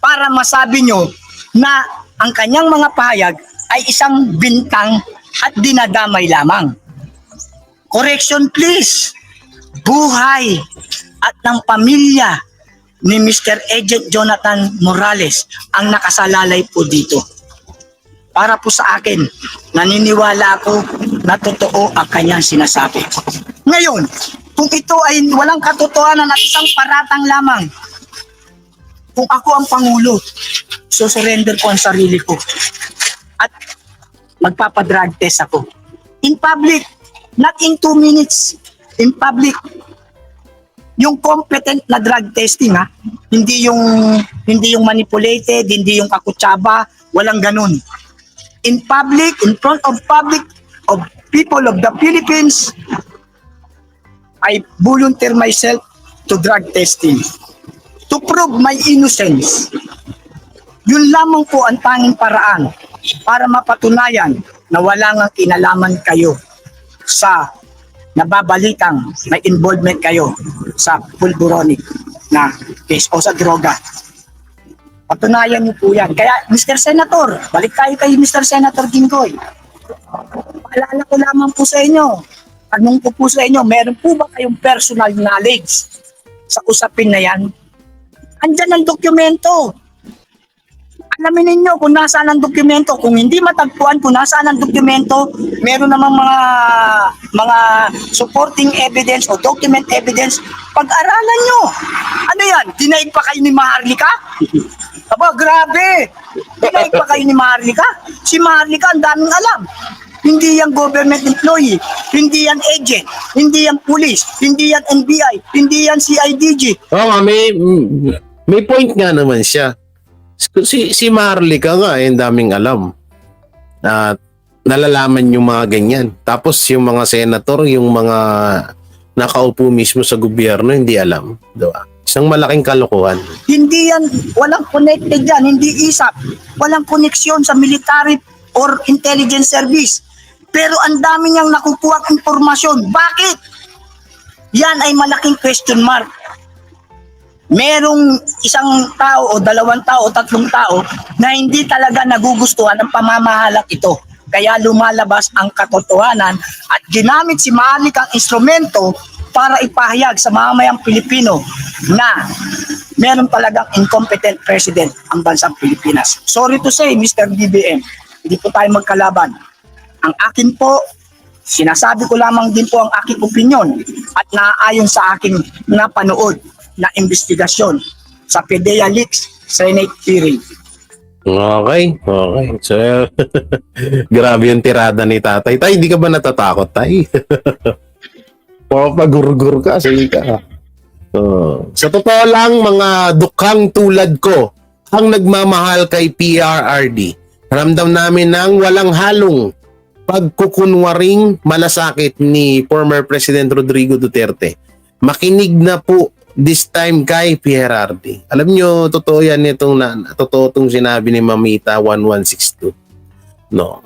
para masabi nyo na ang kanyang mga pahayag ay isang bintang at dinadamay lamang? Correction please. Buhay at ng pamilya ni Mr. Agent Jonathan Morales ang nakasalalay po dito. Para po sa akin, naniniwala ako na totoo ang kanyang sinasabi. Ngayon, kung ito ay walang katotohanan at isang paratang lamang, kung ako ang Pangulo, susurrender ko ang sarili ko at magpapadrug test ako. In public, not in 2 minutes. In public. Yung competent na drug testing, ha, hindi yung manipulated, hindi yung kakutsaba, walang ganun. In public, in front of public of people of the Philippines, I volunteer myself to drug testing to prove my innocence. Yun lamang po ang tanging paraan para mapatunayan na wala nang kinalaman kayo sa nababalitang may involvement kayo sa pulburonic na case o sa droga. Patunayan niyo po yan. Kaya, Mr. Senator, balik tayo kay Mr. Senator Jinggoy. Paalala ko lamang po sa inyo, tanong ko po sa inyo, meron po ba kayong personal knowledge sa usapin na yan? Andyan ang dokumento. Alamin ninyo kung nasaan ang dokumento. Kung hindi matagpuan kung nasaan ang dokumento, meron namang mga supporting evidence o document evidence. Pag-aralan nyo. Ano yan? Dinaig pa kayo ni Maharlika? Aba, grabe. Dinaig pa kayo ni Maharlika? Si Maharlika ang daming alam. Hindi yan government employee, hindi yan agent, hindi yan police, hindi yan NBI, hindi yan CIDG. Oo, may point nga naman siya. Si Maharlika nga, ang daming alam. At nalalaman yung mga ganyan. Tapos yung mga senator, yung mga nakaupo mismo sa gobyerno, hindi alam. Diba? Isang malaking kalokohan. Hindi yan, walang connected yan, hindi ISAP. Walang koneksyon sa military or intelligence service. Pero ang dami niyang nakukuha impormasyon. Bakit? Yan ay malaking question mark. Merong isang tao o dalawang tao o tatlong tao na hindi talaga nagugustuhan ng pamamahalang ito. Kaya lumalabas ang katotohanan at ginamit si Malik ang instrumento para ipahayag sa mamamayang Pilipino na meron talagang incompetent president ang bansang Pilipinas. Sorry to say, Mr. BBM, hindi po tayo magkalaban. Ang akin po, sinasabi ko lamang din po ang aking opinion at naaayon sa aking napanood na investigasyon sa PDEA Leaks Senate hearing. Okay. So, grabe yung tirada ni tatay. Tay, hindi ka ba natatakot, tay? Pagur-gur ka, sige ka. Sa totoo lang, mga dukhang tulad ko, ang nagmamahal kay PRRD, ramdam namin ng walang halong pagkukunwaring malasakit ni former President Rodrigo Duterte. Makinig na po this time kay PRRD. Alam nyo, totoo yan totoo itong sinabi ni Mamita 1162. No.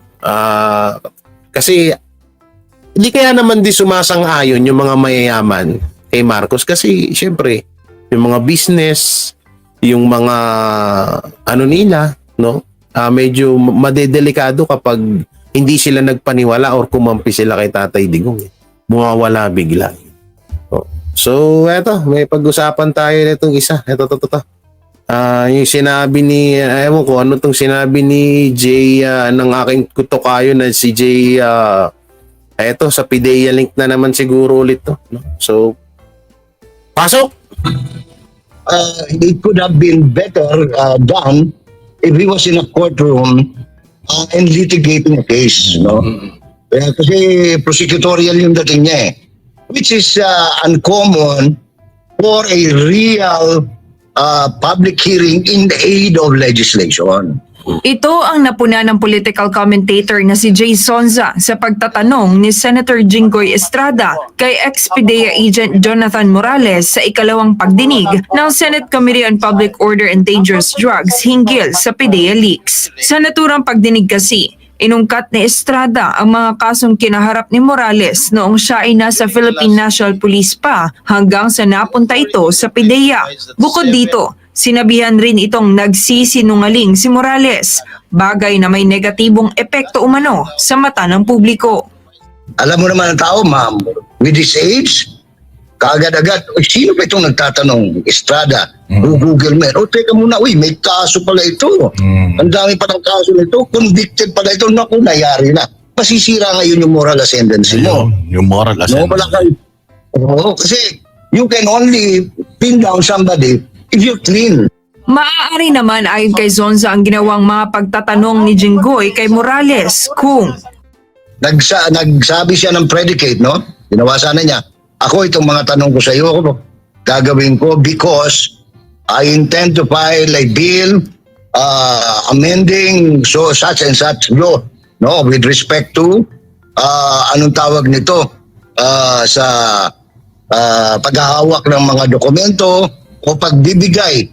Kasi hindi kaya naman di sumasang-ayon yung mga mayayaman kay Marcos kasi syempre yung mga business, yung mga nila, no? Medyo madedelikado kapag hindi sila nagpaniwala or kumampi sila kay Tatay Digong. Mawawala bigla. So, eto, may pag-usapan tayo nitong isa. Ito. Yung sinabi ni, ewan ko, ano itong sinabi ni Jay, ng aking kutokayo na si Jay, eto, sa PDEA link na naman siguro ulit to. No? So, pasok! It could have been better done if he was in a courtroom and litigating a case, no? Kasi prosecutorial yung dating niya eh. Which is uncommon for a real public hearing in the aid of legislation. Ito ang napuna ng political commentator na si Jay Sonza sa pagtatanong ni Senator Jinggoy Estrada kay ex-PDEA agent Jonathan Morales sa ikalawang pagdinig ng Senate Committee on Public Order and Dangerous Drugs hinggil sa PDEA leaks. Sa naturang pagdinig kasi, inungkat ni Estrada ang mga kasong kinaharap ni Morales noong siya ay nasa Philippine National Police pa hanggang sa napunta ito sa PDEA. Bukod dito, sinabihan rin itong nagsisinungaling si Morales, bagay na may negatibong epekto umano sa mata ng publiko. Alam mo naman ang tao, ma'am, with this age, kaagad-agad, sino pa itong nagtatanong? Estrada, Google mo. Teka muna, may kaso pala ito. Ang dami pa ng kaso nito, convicted pala ito. Naku, nayari na. Masisira ngayon yung moral ascendancy mo. Yung moral ascendancy. Kasi you can only pin down somebody if you're clean. Maaari naman ayon kay Zonza ang ginawang mga pagtatanong ni Jinggoy kay Morales kung nagsabi siya ng predicate, no? Ginawa sana niya. Ako, itong mga tanong ko sa iyo, gagawin ko because I intend to file a bill amending such and such law, no, with respect to anong tawag nito sa paghahawak ng mga dokumento o pagbibigay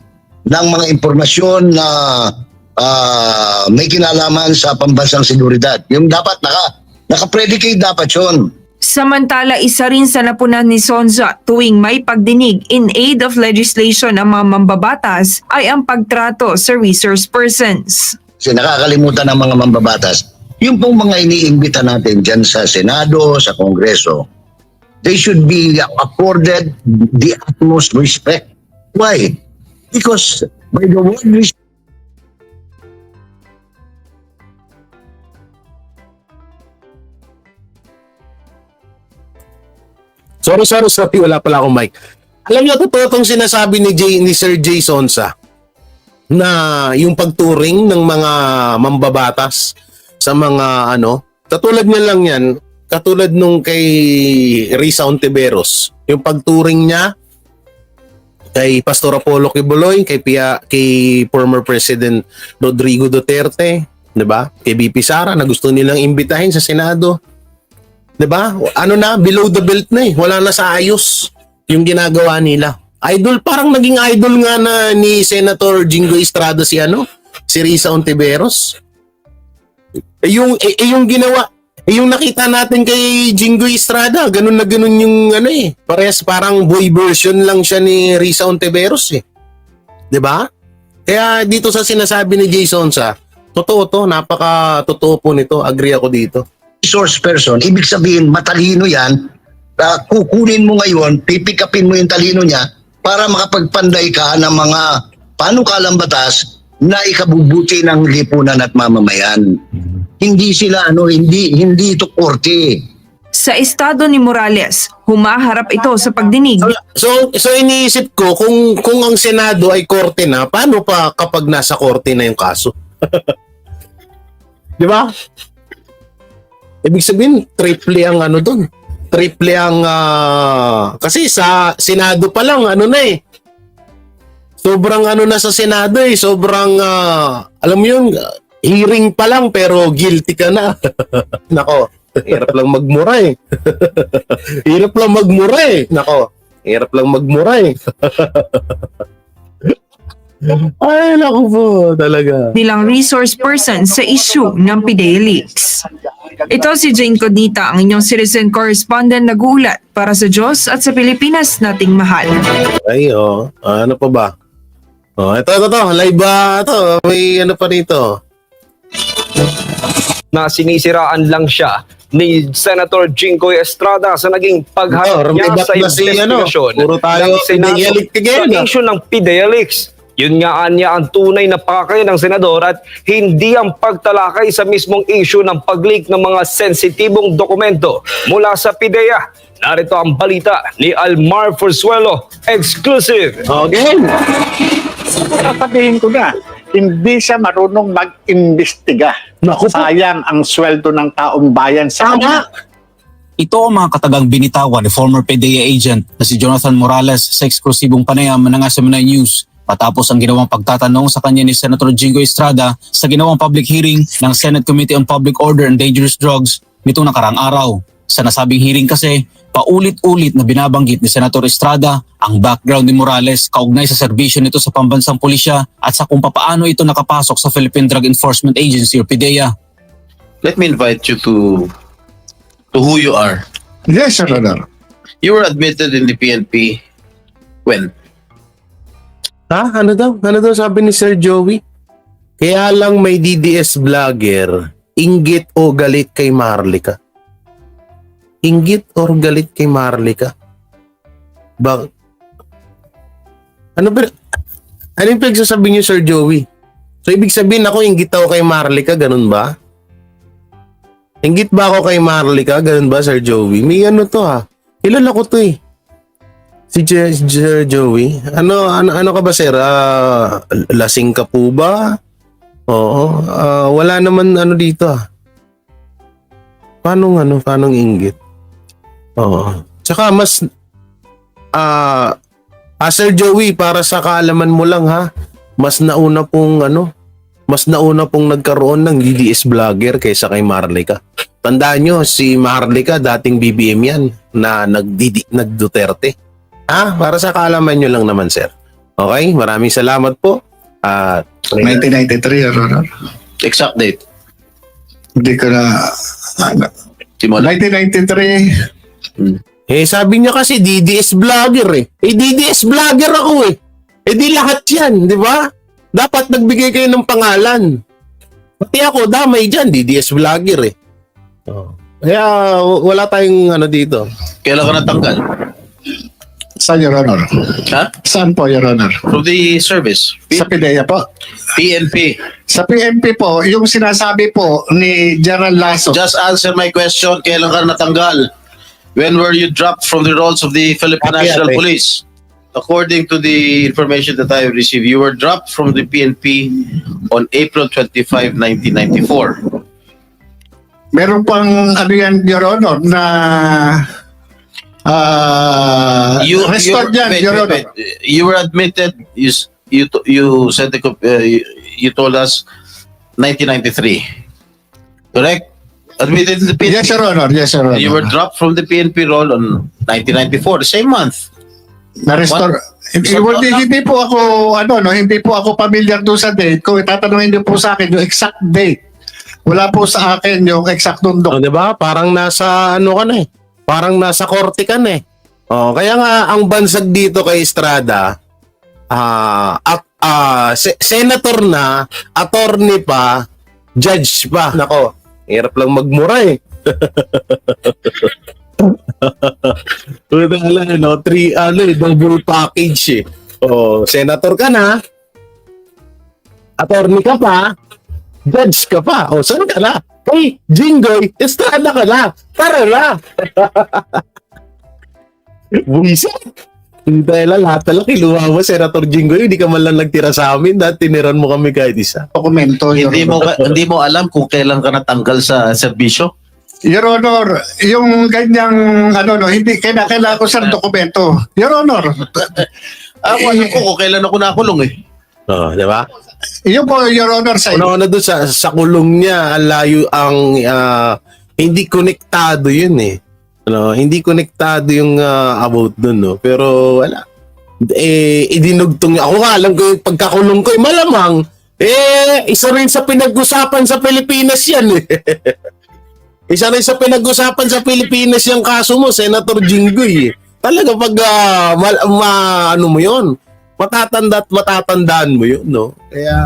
ng mga impormasyon na may kinalaman sa pambansang seguridad. Yung dapat naka-predicate dapat yun. Samantala, isa rin sa napunan ni Sonza tuwing may pagdinig in aid of legislation ng mga mambabatas ay ang pagtrato sa resource persons. Kasi nakakalimutan ng mga mambabatas, yung pong mga iniimbita natin dyan sa Senado, sa Kongreso, they should be accorded the utmost respect. Why? Because by the word respect, Sorry, wala pala akong mic. Alam niyo, totoo itong sinasabi ni Sir Jay Sonsa na yung pagturing ng mga mambabatas sa mga katulad niya lang yan, katulad nung kay Risa Ontiveros, yung pagturing niya kay Pastor Apollo Quiboloy, kay former President Rodrigo Duterte, 'di ba? Kay BP Sara na gusto nilang imbitahin sa Senado. 'Di ba? Below the belt na eh. Wala na sa ayos yung ginagawa nila. Idol, parang naging idol nga na ni Senator Jinggoy Estrada si Risa Ontiveros. Yung ginawa, yung nakita natin kay Jinggoy Estrada, ganun na ganun yung parehas parang boy version lang siya ni Risa Ontiveros eh. 'Di ba? Kaya dito sa sinasabi ni Jason totoo to, napaka-totoo po nito. Agree ako dito. resource person, ibig sabihin matalino yan, kukunin mo ngayon, pipikapin mo yung talino niya para makapagpanday ka ng mga panukalang batas na ikabubuti ng lipunan at mamamayan. Hindi sila hindi ito korte. Sa estado ni Morales, humaharap ito sa pagdinig. So iniisip ko kung ang Senado ay korte na, paano pa kapag nasa korte na yung kaso? 'Di ba? Ibig sabihin, triple ang doon. Triple ang kasi sa Senado pa lang sobrang na sa Senado sobrang alam mo yun, hearing pa lang pero guilty ka na. Nako, hirap lang magmura eh. Hirap lang magmura eh. Nako, hirap lang magmura eh. Ay, naku po, talaga. Nilang resource person sa issue ng PIDEA leaks. Ito si Jane Codita, ang inyong citizen correspondent nag-uulat para sa Diyos at sa Pilipinas nating mahal. Ay, ano pa ba? Ito, live ba? Ito, may pa rito. Na sinisiraan lang siya ni Senator Jinggoy Estrada sa naging pagharap niya sa investigasyon puro tayo ng Senado sa issue ng PIDEA leaks. Yun nga niya ang tunay na pakay ng senador at hindi ang pagtalakay sa mismong issue ng pag-leak ng mga sensitibong dokumento mula sa PIDEA. Narito ang balita ni Almar Forzuelo, exclusive. Again, sasabihin ko na, hindi siya marunong mag-imbestiga. Sayang ang sweldo ng taong bayan sa kanya. Ito ang mga katagang binitawan ni former PIDEA agent na si Jonathan Morales sa eksklusibong panayam ng SMNI News patapos ang ginawang pagtatanong sa kanya ni Senator Jinggoy Estrada sa ginawang public hearing ng Senate Committee on Public Order and Dangerous Drugs nitong nakarang araw. Sa nasabing hearing kasi, paulit-ulit na binabanggit ni Senator Estrada ang background ni Morales kaugnay sa serbisyo nito sa pambansang pulisya at sa kung papaano ito nakapasok sa Philippine Drug Enforcement Agency o PIDEA. Let me invite you to who you are. Yes, Your Honor. You were admitted in the PNP when? Ano daw sabi ni Sir Joey? Kaya lang may DDS vlogger, inggit o galit kay Marlica. Inggit or galit kay Marlica? Ano yung pinagsasabi niyo, Sir Joey? So ibig sabihin ako inggit ako kay Marlica, ganun ba? Inggit ba ako kay Marlica, ganun ba, Sir Joey? May to kilala ko to eh. Si Sir Joey, ano ka ba, sir? Lasing ka po ba? Oo, wala naman dito Paano inggit? Oo. Tsaka mas Sir Joey, para sa kaalaman mo lang mas nauna pong nagkaroon ng DDS vlogger kaysa kay Marlica. Tandaan nyo, si Marlica dating BBM yan na nag-Duterte. Para sa kaalaman nyo lang naman, sir. Okay, maraming salamat po. 1993, Your Honor. Exact date. Hindi ko na... 1993, Eh, sabi niya kasi DDS vlogger eh. Eh, DDS vlogger ako eh. Eh, di lahat yan, di ba? Dapat nagbigay kayo ng pangalan. Pati ako, damay dyan, DDS vlogger eh. Kaya wala tayong ano dito. Kailan ka natanggal? Saan, Your Honor? Ha? Saan po, Your Honor? From the service? Sa PIDEA po. PNP. Sa PNP po, yung sinasabi po ni General Lasso. Just answer my question. Kailan ka natanggal? When were you dropped from the roles of the Philippine Happy, National happy. Police? According to the information that I received, you were dropped from the PNP on April 25, 1994. Meron pang ano yan, Your Honor, na restored yan, wait, Your wait, Honor. wait. You were admitted. You said you told us 1993, correct? Admitted to the PNP. Yes, Your Honor. Yes, Your Honor. You were dropped from the PNP role on 1994, the same month. Na-restore. Hindi po ako, hindi po ako familiar doon sa date. Kung itatanungin niyo po sa akin yung exact date, wala po sa akin yung exact tundok. Oh, 'di ba? Parang nasa ano ka na eh. Parang nasa korte ka na eh. Oh, kaya nga ang bansag dito kay Estrada, senator na, attorney pa, judge pa. Nako, hirap lang magmura eh. Double package eh. Oh, senator ka na, attorney ka pa, judge ka pa. O, saan ka na? Hey, Jinggoy, Estrada ka na. Tara na. Buwisan. Hindi tayo lahat talaga kiluha mo, Senator Jinggoy. Hindi ka man lang nagtira sa amin. Dahil tiniran mo kami kahit isa. Dokumento, Your Honor. Hindi mo alam kung kailan ka natanggal sa serbisyo? Your Honor, yung ganyang, hindi, kailangan ko sa dokumento. Your Honor. Ako alam ko kung kailan ako nakulong eh. Oh, di ba? Yun po, Your Honor, sa Una-una doon sa kulong niya, ang layo hindi konektado yun eh. Hindi konektado yung about doon, no? Pero wala. Idinugtong niya. Ako nga, alam ko yung pagkakulong ko, malamang, isa rin sa pinag-usapan sa Pilipinas yan eh. Isa rin sa pinag-usapan sa Pilipinas yung kaso mo, Senator Jinggoy eh. Talaga pag, ano mo yun, matatandaan mo yun, no? Kaya,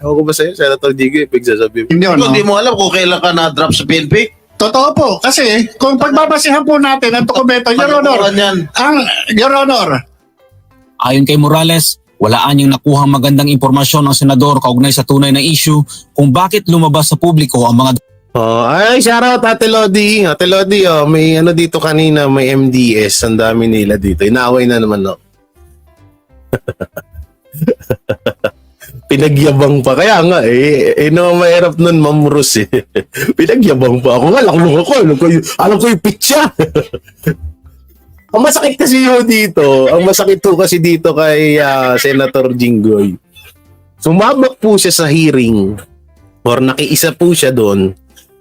ewan ko ba sa'yo, Senator Jinggoy, pagsasabi mo. Hindi mo alam kung kailan ka na-drop sa PNP? Totoo po. Kasi kung pagbabasihan po natin ang dokumento, Your Honor, Your Honor. Ayon kay Morales, walaan yung nakuhang magandang impormasyon ng senador kaugnay sa tunay na issue kung bakit lumabas sa publiko ang mga Shoutout Ate Lodi. Ate Lodi, may dito kanina, may MDS. Ang dami nila dito. Inaaway na naman, no? Pinagyabang pa. Kaya nga, mahirap nun, Ma'am Rus, eh. Pinagyabang pa ako. Laklong ako. Alam ko yung pitcha. Ang masakit kasi dito kay Senator Jinggoy. Sumabak po siya sa hearing or nakiisa po siya doon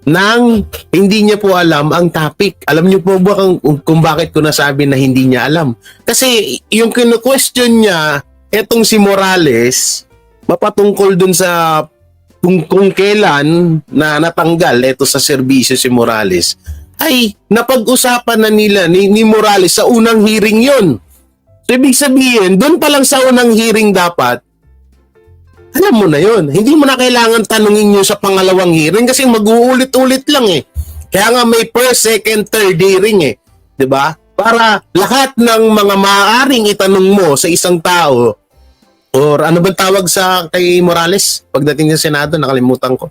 nang hindi niya po alam ang topic. Alam niyo po ba kung bakit ko nasabi na hindi niya alam? Kasi yung kinu-question niya, etong si Morales, mapatungkol dun sa kung kailan na natanggal eto sa serbisyo si Morales, ay napag-usapan na nila ni Morales sa unang hearing yon. So ibig sabihin, dun pa lang sa unang hearing dapat, alam mo na yon. Hindi mo na kailangan tanungin nyo sa pangalawang hearing kasi mag-uulit-ulit lang eh. Kaya nga may first, second, third hearing eh. 'Di ba? Para lahat ng mga maaaring itanong mo sa isang tao, or ano bang tawag sa kay Morales pagdating sa Senado, nakalimutan ko.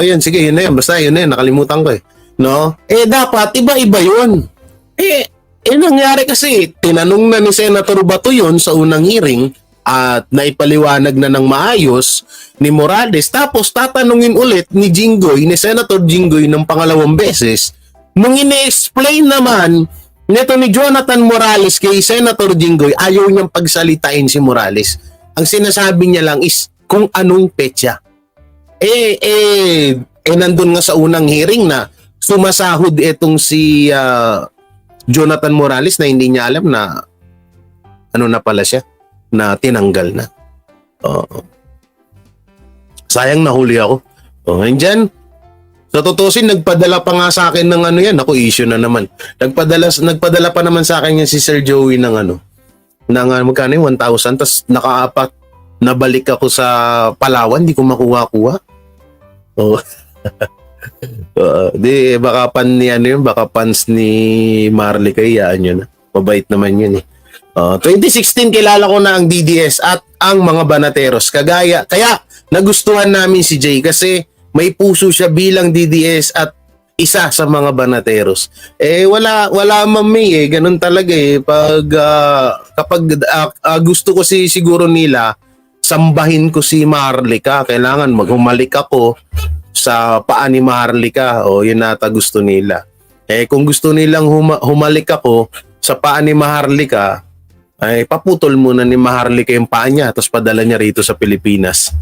Yun, sige, yun na yun. Basta yun na yun, nakalimutan ko eh. No? Dapat, iba-iba yun. Nangyari kasi, tinanong na ni Senator Bato yun sa unang hearing at naipaliwanag na ng maayos ni Morales. Tapos tatanungin ulit ni Senator Jinggoy ng pangalawang beses. Nung ine-explain naman nito ni Jonathan Morales kay Senator Jinggoy, ayaw niyang pagsalitain si Morales. Ang sinasabi niya lang is kung anong petsa. Nandun nga sa unang hearing na sumasahod itong si Jonathan Morales na hindi niya alam na ano na pala siya, na tinanggal na. Sayang nahuli ako. Nandyan. Sa tutusin, nagpadala pa nga sa akin ng ano yan. Ako, issue na naman. Nagpadala pa naman sa akin yung si Sir Joey ng ano, ng magkano yung 1,000. Tapos nakaapat, nabalik ako sa Palawan, di ko makuha-kuha. Oh. Di, baka pan ni ano yun, baka pans ni Marley kayaan yun. Mabait naman yun eh. 2016, kilala ko na ang DDS at ang mga banateros. Kaya nagustuhan namin si Jay kasi may puso siya bilang DDS at isa sa mga banateros. Wala mami ganun talaga kapag gusto ko siguro nila, sambahin ko si Maharlika. Kailangan maghumalik ako sa paa ni Maharlika. Yun nata gusto nila. Kung gusto nilang humalik ako sa paa ni Maharlika, ay paputol muna ni Maharlika yung paa niya tapos padala niya rito sa Pilipinas.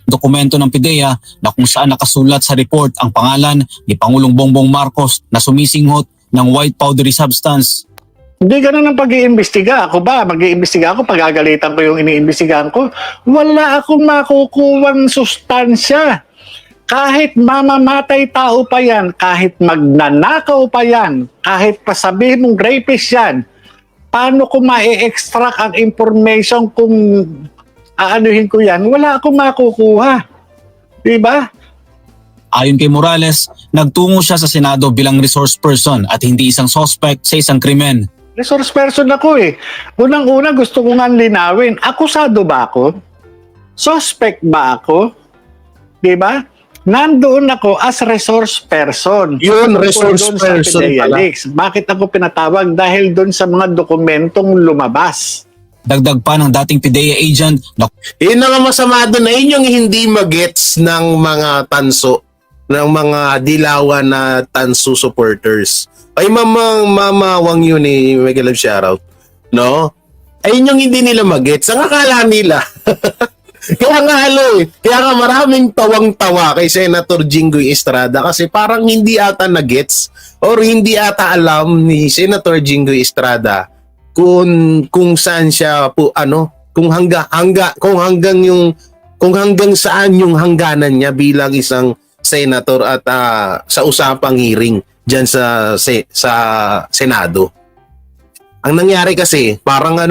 Dokumento ng PIDEA na kung saan nakasulat sa report ang pangalan ni Pangulong Bongbong Marcos na sumisinghot ng white powdery substance. Hindi ganun ang pag-iimbestiga. Ako ba? Mag-iimbestiga ako, pagagalitan ko yung iniimbestigahan ko. Wala akong makukuwang sustansya. Kahit mamamatay tao pa yan, kahit magnanakaw pa yan, kahit pasabihin mong rapist yan, paano ko ma-extract ang information kung aanuhin ko yan? Wala akong makukuha. Diba? Ayon kay Morales, nagtungo siya sa Senado bilang resource person at hindi isang suspect sa isang krimen. Resource person ako eh. Unang-una gusto ko nga linawin, akusado ba ako? Suspect ba ako? Diba? Nandoon ako as resource person. Yun, resource person pala. Bakit ako pinatawag? Dahil doon sa mga dokumentong lumabas. Dagdag pa ng dating PIDEA agent na Yun ang masama doon na yun yung hindi magets ng mga tanso, ng mga dilawan na tanso supporters. Ay Mama Wang yun eh, Mega Love shoutout. No? Ayun yung hindi nila magets. Ang akala nila. Kaya nga maraming tawang-tawa kay Senator Jinggoy Estrada kasi parang hindi ata na-gets or hindi ata alam ni Senator Jinggoy Estrada kung saan siya kung hanggang saan yung hangganan niya bilang isang senator at sa usapang hearing diyan sa Senado. Ang nangyari kasi parang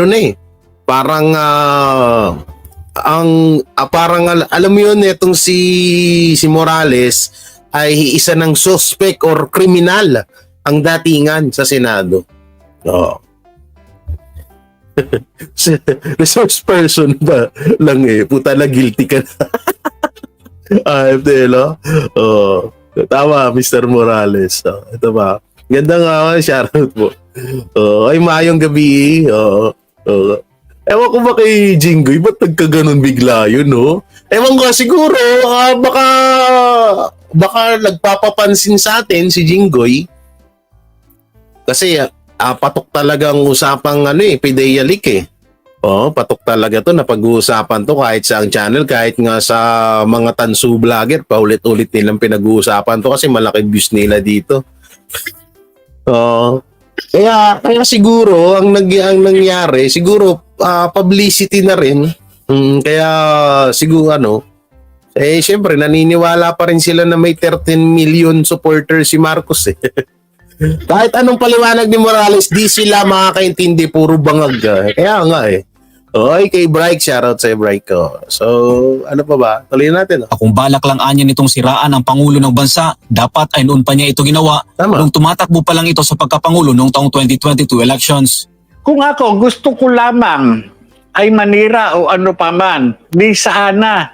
parang alam mo yun, itong si Morales ay isa ng suspect or kriminal ang datingan sa Senado. Resource person ba lang puta na guilty ka na. Tama Mr. Morales. Ito ba? Ganda nga shoutout po. Ay maayong gabi. Ewan ko ba kay Jinggoy, ba't nagkaganon bigla yun, no? Ewan ko, siguro, baka nagpapapansin sa atin si Jinggoy. Kasi patok talagang usapang PIDEA leak eh. Patok talaga to na pag-uusapan to kahit sa ang channel, kahit nga sa mga tansu vlogger, paulit-ulit nilang pinag-uusapan to kasi malaki views nila dito. Kaya siguro ang nangyari, siguro publicity na rin. Kaya siguro syempre naniniwala pa rin sila na may 13 million supporters si Marcos eh. Kahit anong paliwanag ni Morales, di sila makakaintindi, puro bangag. Kaya nga eh. Kay Bright, shoutout sa Bright ko. So, ano pa ba? Tuloy natin. kung balak lang anya nitong siraan ang Pangulo ng Bansa, dapat ay noon pa niya ito ginawa nung tumatakbo pa lang ito sa pagkapangulo noong taong 2022 elections. Kung ako, gusto ko lamang ay manira o ano pa man, di sana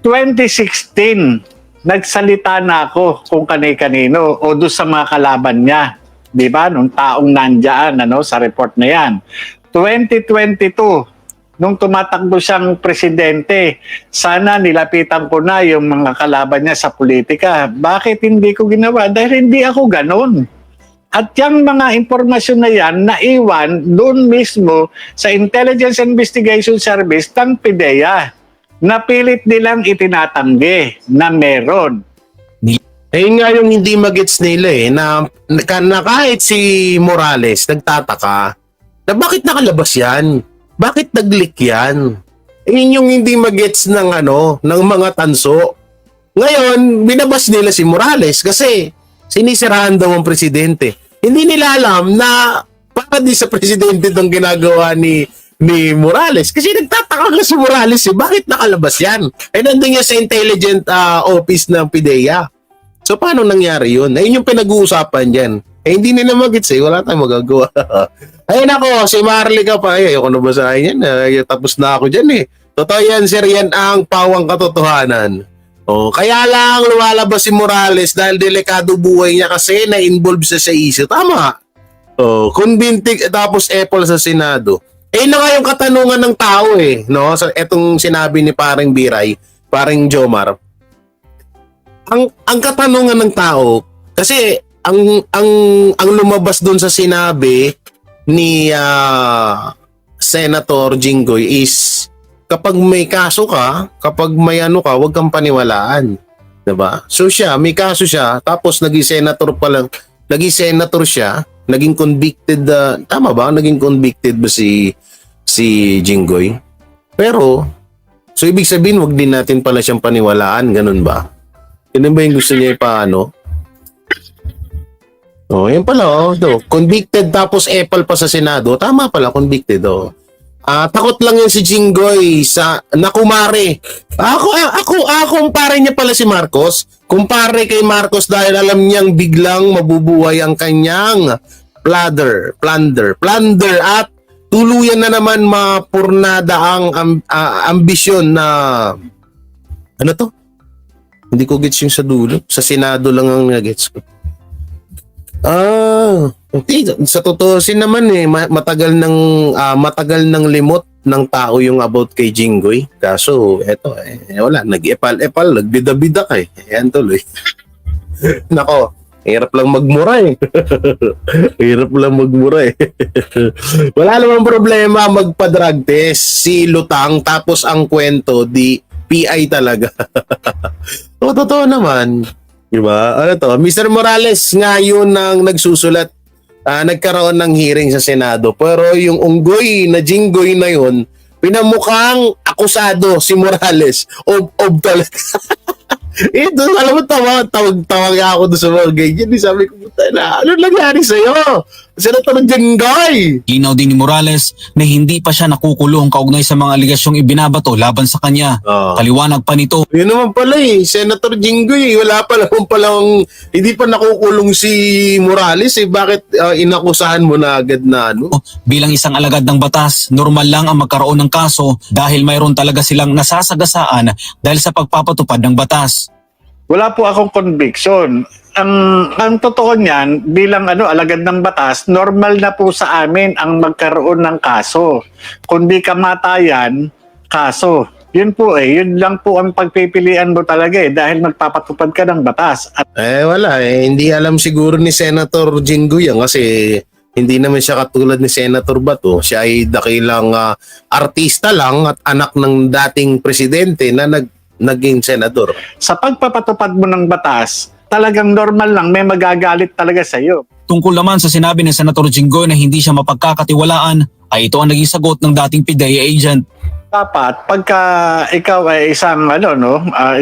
2016, nagsalita na ako kung kanino o doon sa mga kalaban niya. Di ba? Nung taong nandyan sa report na yan. 2022, nung tumatakbo siyang presidente, sana nilapitan ko na yung mga kalaban niya sa politika. Bakit hindi ko ginawa? Dahil hindi ako ganon. At yung mga impormasyon na yan, naiwan doon mismo sa Intelligence Investigation Service ng PIDEA. Napilit nilang itinatanggi na meron. Nga yung hindi magets nila na kahit si Morales nagtataka na bakit nakalabas yan? Bakit nag-leak yan? Yun yung hindi magets ng ng mga tanso. Ngayon, binabas nila si Morales kasi sinisirahan daw ang presidente. Hindi nila alam na para di sa presidente itong ginagawa ni Morales. Kasi nagtataka nga si Morales bakit nakalabas yan? Nandun niya sa intelligent office ng PIDEA. So paano nangyari yun? Ayun yung pinag-uusapan dyan. Hindi nila magets wala tayong magagawa. Ayun ako, si Marley ka pa. Ayoko na basahin yan. Tapos na ako dyan Totoo yan, sir. Yan ang pawang katotohanan. Kaya lang lumalabas si Morales dahil delikado buhay niya kasi na-involve sa issue. Tama. Convinting tapos Apple sa Senado. Na nga yung katanungan ng tao no? So, etong sinabi ni paring Biray, paring Jomar. Ang katanungan ng tao kasi ang lumabas doon sa sinabi ni Senator Jinggoy is kapag may kaso ka, kapag may ka, huwag kang paniwalaan. Diba? So siya, may kaso siya, tapos naging senator siya, naging convicted, tama ba? Naging convicted ba si Jinggoy? Pero, so ibig sabihin, huwag din natin pala siyang paniwalaan, ganun ba? Yun ba yung gusto niya ipaano? Yan pala, convicted tapos Apple pa sa Senado, tama pala, convicted, takot lang yun si Jinggoy sa nakumare. Ako kumpare niya pala si Marcos. Kumpare kay Marcos dahil alam niyang biglang mabubuhay ang kanyang plunder at tuluyan na naman mapurnada ang ambisyon na hindi ko gets yung sa dulo. Sa Senado lang ang nagets ko. Sa totoo naman matagal ng limot ng tao yung about kay Jinggoy. Kaso wala, nag-epal-epal, nagbida-bida Ayan tuloy. Nako, hirap lang magmura Hirap lang magmura Wala namang problema magpa-drug test si Lutang tapos ang kwento di PI talaga. Totoo naman. Diba? Mr. Morales nga yun ang nagsusulat. Nagkaroon ng hearing sa Senado. Pero yung unggoy na Jinggoy na yun, pinamukhang akusado si Morales. Of talaga. Alam mo, tawag ako doon sa mga ganyan. Sabi ko, ano nangyari sa'yo? Senator Jinggoy! Ginaw din ni Morales na hindi pa siya nakukulong kaugnay sa mga aligasyong ibinabato laban sa kanya. Kaliwanag pa nito. Yun naman pala Senator Jinggoy, wala pa naman palang, hindi pa nakukulong si Morales Bakit inakusahan mo na agad na Bilang isang alagad ng batas, normal lang ang magkaroon ng kaso dahil mayroon talaga silang nasasagasaan dahil sa pagpapatupad ng batas. Wala po akong conviction. Ang totoo niyan, bilang alagad ng batas, normal na po sa amin ang magkaroon ng kaso. Kundi kamatayan, kaso. Yun po yun lang po ang pagpipilian mo talaga dahil magpapatupad ka ng batas. Wala hindi alam siguro ni Senator Jinggoy kasi hindi naman siya katulad ni Senator Bato. Siya ay dakilang artista lang at anak ng dating presidente na naging senador. Sa pagpapatupad mo ng batas, talagang normal lang, may magagalit talaga sa iyo. Tungkol naman sa sinabi ni Senator Jinggoy na hindi siya mapagkakatiwalaan, ay ito ang naging sagot ng dating PIDEA agent. Dapat pagka ikaw ay isang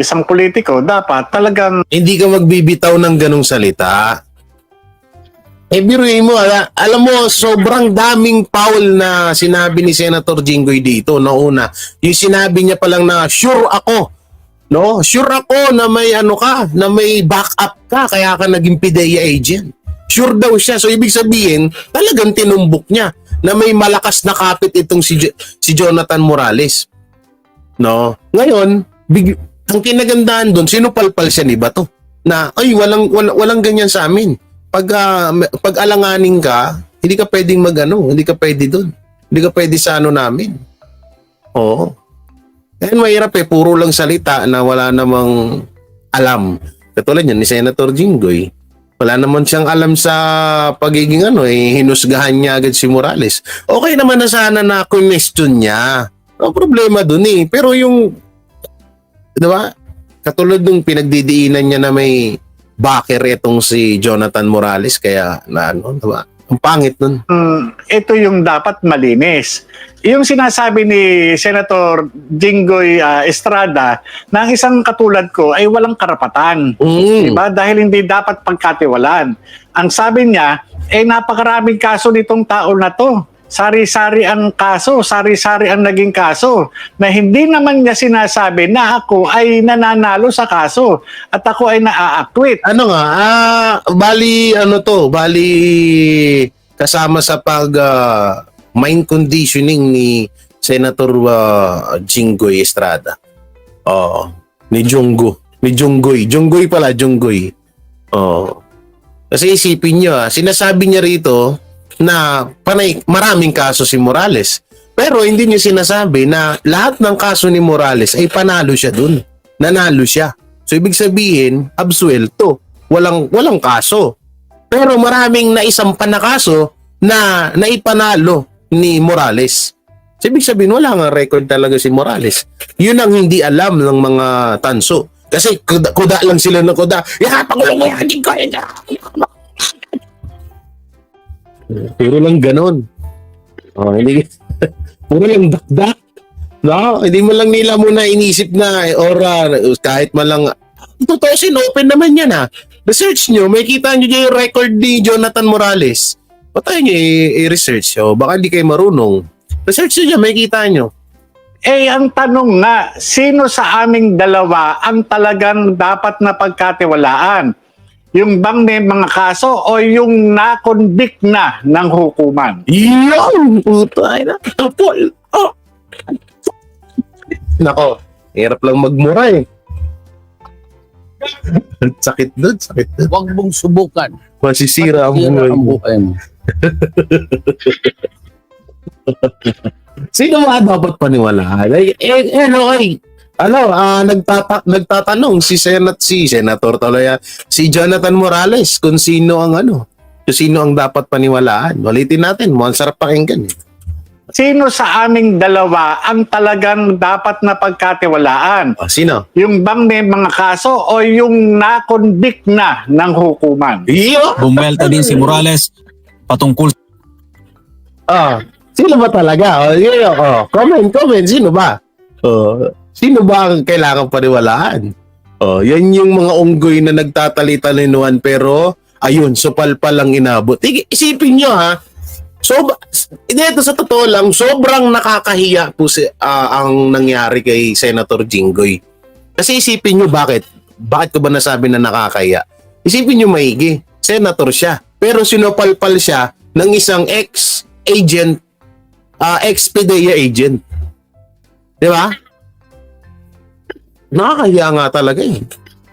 isang politiko, dapat talagang hindi ka magbibitaw ng ganong salita. Biruin mo, alam mo, sobrang daming foul na sinabi ni Senator Jinggoy dito. Una, yung sinabi niya palang na sure ako. Sure ako na may na may backup ka, kaya ka naging PIDEA agent. Sure daw siya. So ibig sabihin, talagang tinumbok niya na may malakas na kapit itong si Jonathan Morales. Ngayon, ang kinagandahan doon, sinupalpal siya ni Bato na walang ganyan sa amin. Pag alanganin ka, hindi ka pwedeng hindi ka pwede doon. Hindi ka pwede sa namin. Oo. Mahirap puro lang salita na wala namang alam. Katulad yan ni Senator Jinggoy. Wala naman siyang alam sa pagiging hinusgahan niya agad si Morales. Okay naman na sana na question niya. No problema dun Pero yung, diba? Katulad nung pinagdidiinan niya na may backer itong si Jonathan Morales, kaya diba? Ang pangit nun. Ito yung dapat malinis. Yung sinasabi ni Senator Jinggoy Estrada na ang isang katulad ko ay walang karapatan. Diba? Dahil hindi dapat pagkatiwalaan. Ang sabi niya, napakaraming kaso nitong tao na to. Sari-sari ang kaso, sari-sari ang naging kaso, na hindi naman niya sinasabi na ako ay nananalo sa kaso at ako ay naa-acquit. Ano nga, bali kasama sa mind conditioning ni Senator Jinggoy Estrada. Ni Junggoy pala. Kasi isipin niyo, sinasabi niya rito na maraming kaso si Morales. Pero hindi niyo sinasabi na lahat ng kaso ni Morales ay panalo siya dun. Nanalo siya. So ibig sabihin, absuelto. Walang kaso. Pero maraming naisampan na kaso na naipanalo ni Morales. So ibig sabihin, wala nga record talaga si Morales. Yun ang hindi alam ng mga tanso. Kasi kuda lang sila ng kuda. Pakulong mo yan, puro lang ganon. Hindi puro lang dakdak. No, hindi mo lang nila muna inisip na kahit malang totoo open naman yan Research nyo, may kita nyo yung record ni Jonathan Morales. Patay nyo i-research. Baka hindi kayo marunong. Research nyo, may kita nyo. Ang tanong nga, sino sa aming dalawa ang talagang dapat na pagkatiwalaan? Yung bang may mga kaso o yung na-convict na ng hukuman? Yan! Putay na. Paul! Nako, hirap lang magmura Sakit doon. Huwag mong subukan. Masisira ang buhay mo. Sino ba dapat paniwalaan? Nagtatanong si Senator Toloya, si Jonathan Morales kung sino ang dapat paniwalaan. Ulitin natin, masarap pakinggan. Sino sa aming dalawa ang talagang dapat na pagkatiwalaan? Sino? Yung bang may mga kaso o yung na-convict na ng hukuman? Bumelta din si Morales patungkol. Sino ba talaga? Comment. Sino ba? Sino ba ang kailangan paniwalaan? Yan yung mga unggoy na nagtatali-talinuan pero ayun, supal-pal lang inabot. Isipin nyo dito sa totoo lang, sobrang nakakahiya po ang nangyari kay Senator Jinggoy. Kasi isipin nyo bakit ko ba nasabi na nakakahiya? Isipin nyo maigi, senator siya. Pero sinupal-pal siya ng isang ex-agent, ex-PDEA agent. Di ba? Nakakahiya nga talaga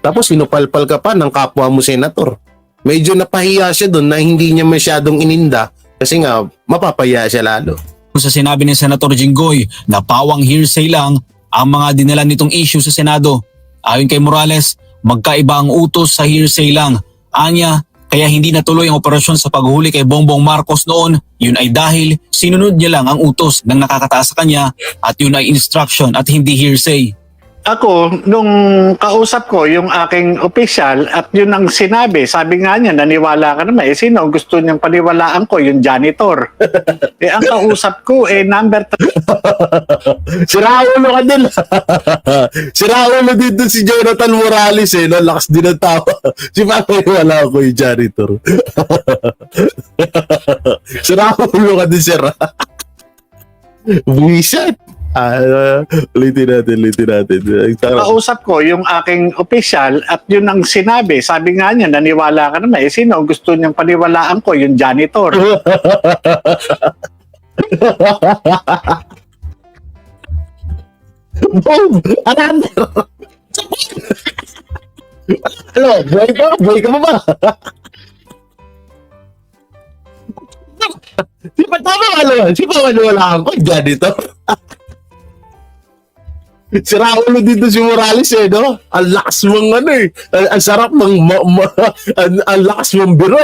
Tapos sinupal-pal ka pa ng kapwa mo senator. Medyo napahiya siya doon na hindi niya masyadong ininda kasi nga mapapaya siya lalo. Sa sinabi ni Senator Jinggoy na pawang hearsay lang ang mga dinala nitong issue sa Senado. Ayon kay Morales, magkaiba ang utos sa hearsay lang. Anya, kaya hindi natuloy ang operasyon sa paghuli kay Bongbong Marcos noon, yun ay dahil sinunod niya lang ang utos ng nakakataas sa kanya at yun ay instruction at hindi hearsay. Ako, nung kausap ko yung aking opisyal at yun ang sinabi, sabi nga niya, naniwala ka naman. Sino ang gusto niyang paniwalaan ko? Yung janitor. Ang kausap ko, number 3. Siraulo ka din. Siraulo dito si Jonathan Morales Lakas din ang tawa. Si paniwala ko yung janitor. Siraulo ka din, sir. Buwisit. Ulitin natin. Kausap ko yung aking opisyal at yun ang sinabi. Sabi nga niya, naniwala ka naman. Sino ang gusto niyang paniwalaan ko? Yung janitor. Boom! Another! Hello, boy ka ba? Si paniwalaan ko yung janitor. Siraulo dito si Morales no? Ang lakas mong ang sarap ang lakas mong biro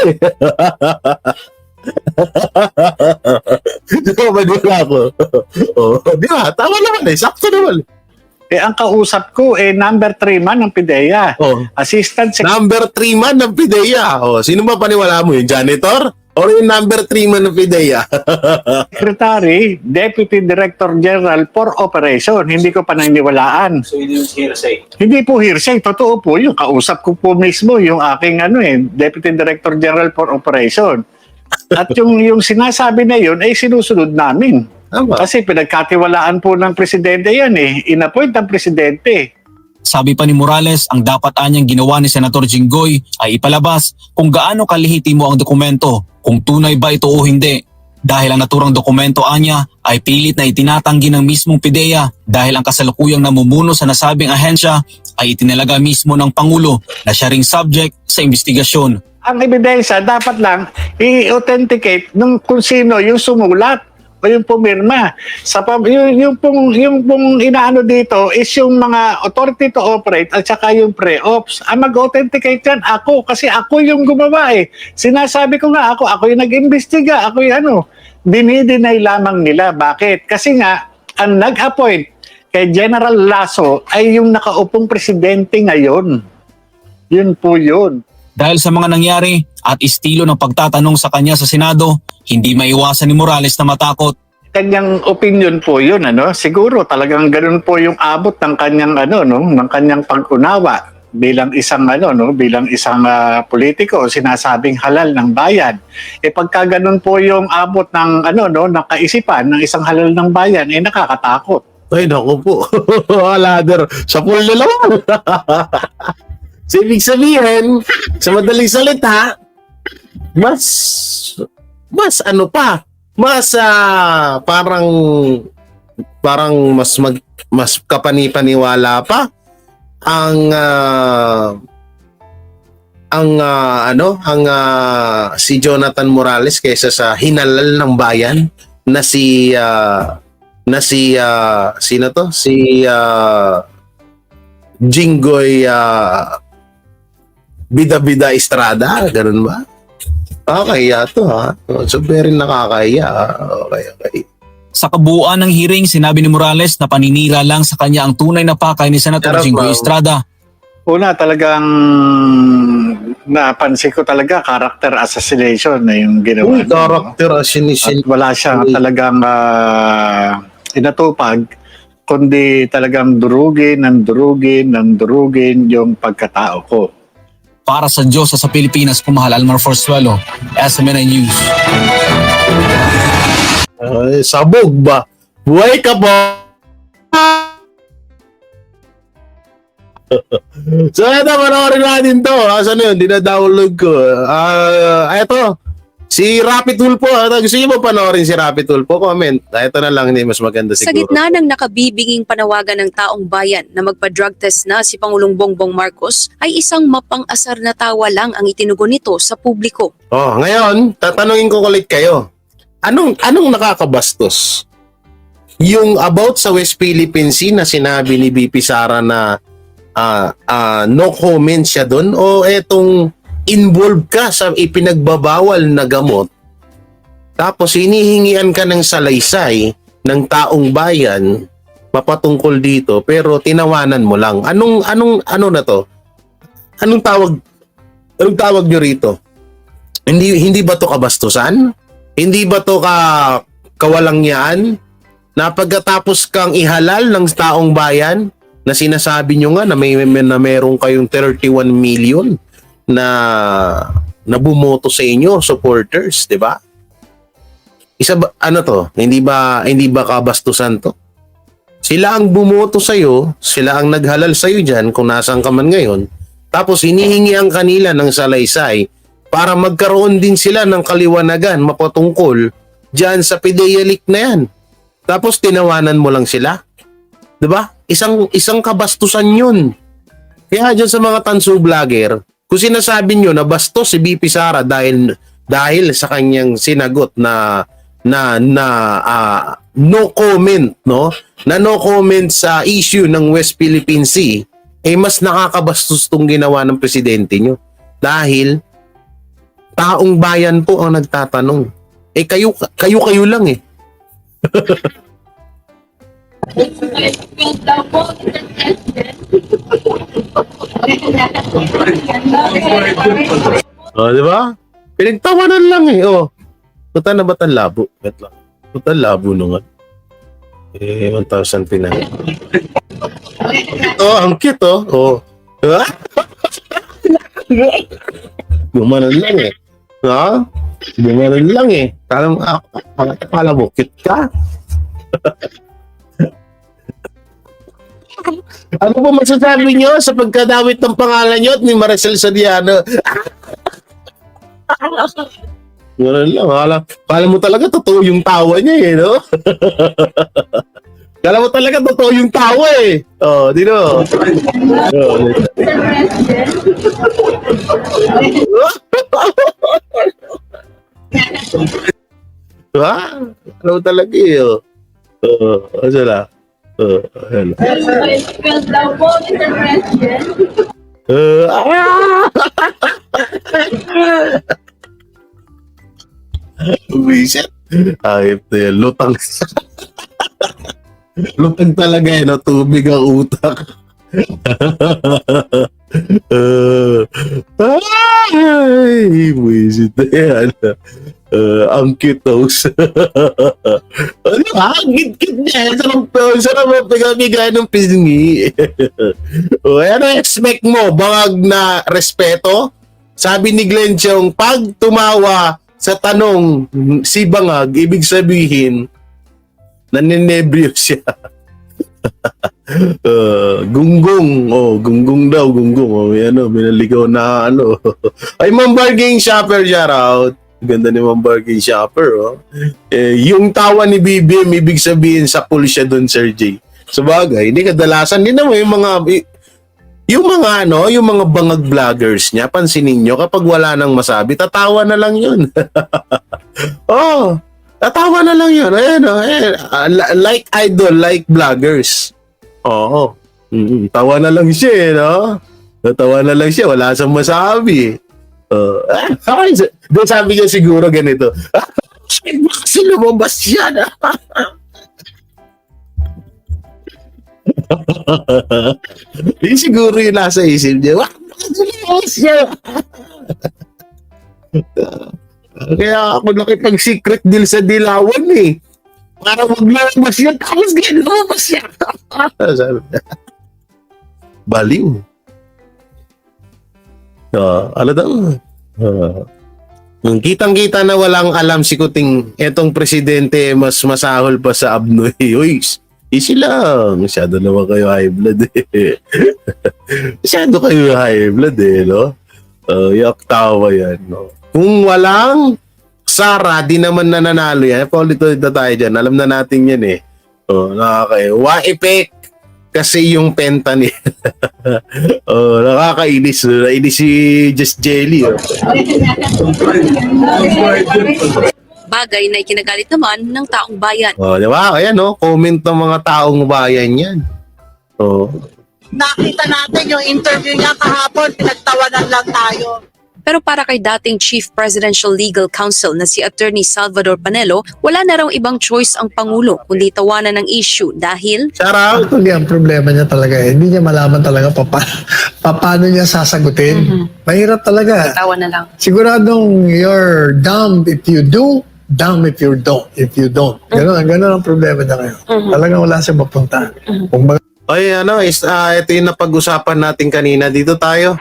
Di ba maniwala ko? Di ba? Tama naman sakto naman. Ang kausap ko, number 3 man ng PIDEA. Assistant Number 3 man ng PIDEA. Sino ba paniwala mo? Yung janitor? Or yung number 3 man ng PIDEA. Secretary, Deputy Director General for Operation. Hindi ko paniniwalaan. So yun yung hearsay. Hindi po hearsay, totoo po yung kausap ko po mismo yung aking Deputy Director General for Operation. At yung sinasabi na yun ay sinusunod namin. Kasi pinagkatiwalaan po ng presidente yan Inappoint ang presidente. Sabi pa ni Morales, ang dapat anyang ginawa ni Senator Jinggoy ay ipalabas kung gaano kalihitimo ang dokumento, kung tunay ba ito o hindi. Dahil ang naturang dokumento anya ay pilit na itinatanggi ng mismong PIDEA dahil ang kasalukuyang namumuno sa nasabing ahensya ay itinalaga mismo ng Pangulo na siya ring subject sa investigasyon. Ang ebidensya dapat lang i-authenticate ng kung sino yung sumulat o yung pumirma. Yung pong inaano dito is yung mga authority to operate at saka yung pre-ops. Ang mag-authenticate yan ako kasi ako yung gumawa Sinasabi ko nga ako yung nag-imbestiga, ako yung dinideny lamang nila. Bakit? Kasi nga, ang nag-appoint kay General Lasso ay yung nakaupong presidente ngayon. Yun po yun. Dahil sa mga nangyari at estilo ng pagtatanong sa kanya sa Senado, hindi maiwasan ni Morales na matakot. Kanyang opinion po yun, Siguro talagang ganun po yung abot ng kanyang ng kanyang pag-unawa bilang isang bilang isang politiko o sinasabing halal ng bayan. Pagka ganun po yung abot ng ng kaisipan ng isang halal ng bayan, nakakatakot. Ay, naku po. Ladder. Sa pool na lang. So, ibig sabihin, sa madaling salita, mas parang mas kapani-paniwala pa ang si Jonathan Morales kaysa sa hinalal ng bayan na si Jinggoy Bida-Bida Estrada, ganun ba? Kaya to So very nakakaya. Okay. Sa kabuuan ng hearing, sinabi ni Morales na paninira lang sa kanya ang tunay na pakay ni Senator Jinggoy Estrada. Una, talagang napansin ko talaga character assassination na yung ginawa. Character assassination. At wala siyang talagang inatupag, kundi talagang durugin yung pagkatao ko. Para sa Diyos sa Pilipinas, kumahal Almar Forzuelo, SMNI News. Sabog ba? Buhay ka po! So ito, panoorin natin to. Saan yun? Dina-download ko. Ito. Si Rapi Tulfo. Gusto niyo ba panoorin si Rapi Tulfo? Comment. Ito na lang, hindi mas maganda siguro. Sa gitna ng nakabibinging panawagan ng taong bayan na magpa-drug test na si Pangulong Bongbong Marcos, ay isang mapang-asar na tawa lang ang itinugon nito sa publiko. Ngayon, tatanungin ko ulit kayo. Anong nakakabastos? Yung about sa West Philippine Sea na sinabi ni BP Sara na no comment siya doon, o etong involved ka sa ipinagbabawal na gamot tapos hinihingian ka ng salaysay ng taong bayan mapatungkol dito pero tinawanan mo lang. Anong na to? Anong tawag nyo rito? Hindi ba to kabastusan? Hindi ba to kawalangyaan? Na pagkatapos kang ihalal ng taong bayan na sinasabi nyo nga na meron kayong 31 million na bumoto sa inyo, supporters, 'di ba? Isa ba to? Hindi ba kabastusan to? Sila ang bumoto sa iyo, sila ang naghalal sa iyo diyan kung nasaan ka man ngayon. Tapos hinihingi ang kanila ng salaysay para magkaroon din sila ng kaliwanagan mapatungkol diyan sa PIDEA leak na 'yan. Tapos tinawanan mo lang sila. 'Di ba? Isang kabastusan 'yun. Kaya diyan sa mga tanso vlogger, kung sinasabi nyo na bastos si BP Sara dahil sa kanyang sinagot na no comment, no? Na no comment sa issue ng West Philippine Sea, mas nakakabastos tong ginawa ng presidente nyo. Dahil taong bayan po ang nagtatanong. Kayo lang eh. Di ba? Pinagtawanan lang eh. Oh. Tuta na ba't ang labo? Wait lang. Tuta labo nung 1,000 pinay. Oh, ang cute oh. Oh. Gumanon lang eh. Ha? Gumanon lang eh. Kala mo, cute ka? Ano po masasabi nyo sa pagkadawit ng pangalan nyo at ni Maricel Soriano? Ganun lang. Kala mo talaga totoo yung tawa niya eh, no? Kala mo talaga totoo yung tawa eh. Oh, dino. Ha? Kala mo talaga eh. Ano sila? Hello. Wiset. Ayop na yan. Lutang. Lutang talaga eh. No? Tubig ang utak. Ay, wiset na yan. Ang cute toast. Ano ba? Ang cute niya. Sarap magpigay ng pisngi. Ano expect mo? Bangag na respeto? Sabi ni Glenn Chong, pag tumawa sa tanong si Bangag, ibig sabihin naninebrio siya. Gunggong. Oh, gunggong daw, gunggong. Oh, binaligaw na Ay, Ma'am Bargain Shopper, shout out. Ganda ni Ma'am Bargain Shopper, oh. Yung tawa ni BBM, ibig sabihin sa pool siya doon, Sir J. Sabagay, hindi kadalasan din naman yung mga bangag vloggers niya, pansinin nyo, kapag wala nang masabi, tatawa na lang yun. Oh, tatawa na lang yun. Ayan, like idol, like vloggers. Oo. Tawa na lang siya, eh, no? Tatawa na lang siya, wala siyang masabi. Sabi niya siguro ganito, kasi lumabas yan. Siguro yung nasa isip niya, lumabas yan. Kaya ako nakipag-secret deal sa Dilawan eh. Para wag lumabas yan, tapos ganyan lumabas yan. Sabi niya. Baliw. Ano daw? Kitang-kita na walang alam si Kuting, etong presidente mas masahol pa sa Abnoy. Uy, easy lang. Masyado naman kayo high blood eh. Masyado kayo high blood eh, no? Yak tawa yan, no? Kung walang Sara, di naman nananalo yan. Paulit-ulit na tayo dyan. Alam na natin yan eh. Nakakayo. Wa-effect kasi yung penta niya. Nakakainis. Nainis si Just Jelly. Bagay na ikinagalit naman ng taong bayan. Di ba? Ayan, no? Comment ng mga taong bayan yan. Nakita natin yung interview niya kahapon, pinagtawanan lang tayo. Pero para kay dating Chief Presidential Legal Counsel na si Attorney Salvador Panelo, wala na raw ibang choice ang Pangulo kundi tawanan ng issue dahil Actually, ang problema niya talaga hindi niya malaman talaga paano niya sasagutin. Mahirap talaga. tawa na lang. Siguradong you're dumb if you do, dumb if you don't. Ganun ang problema niya ngayon. Talagang wala siya mapunta. Kung ito yung napag-usapan natin kanina. Dito tayo.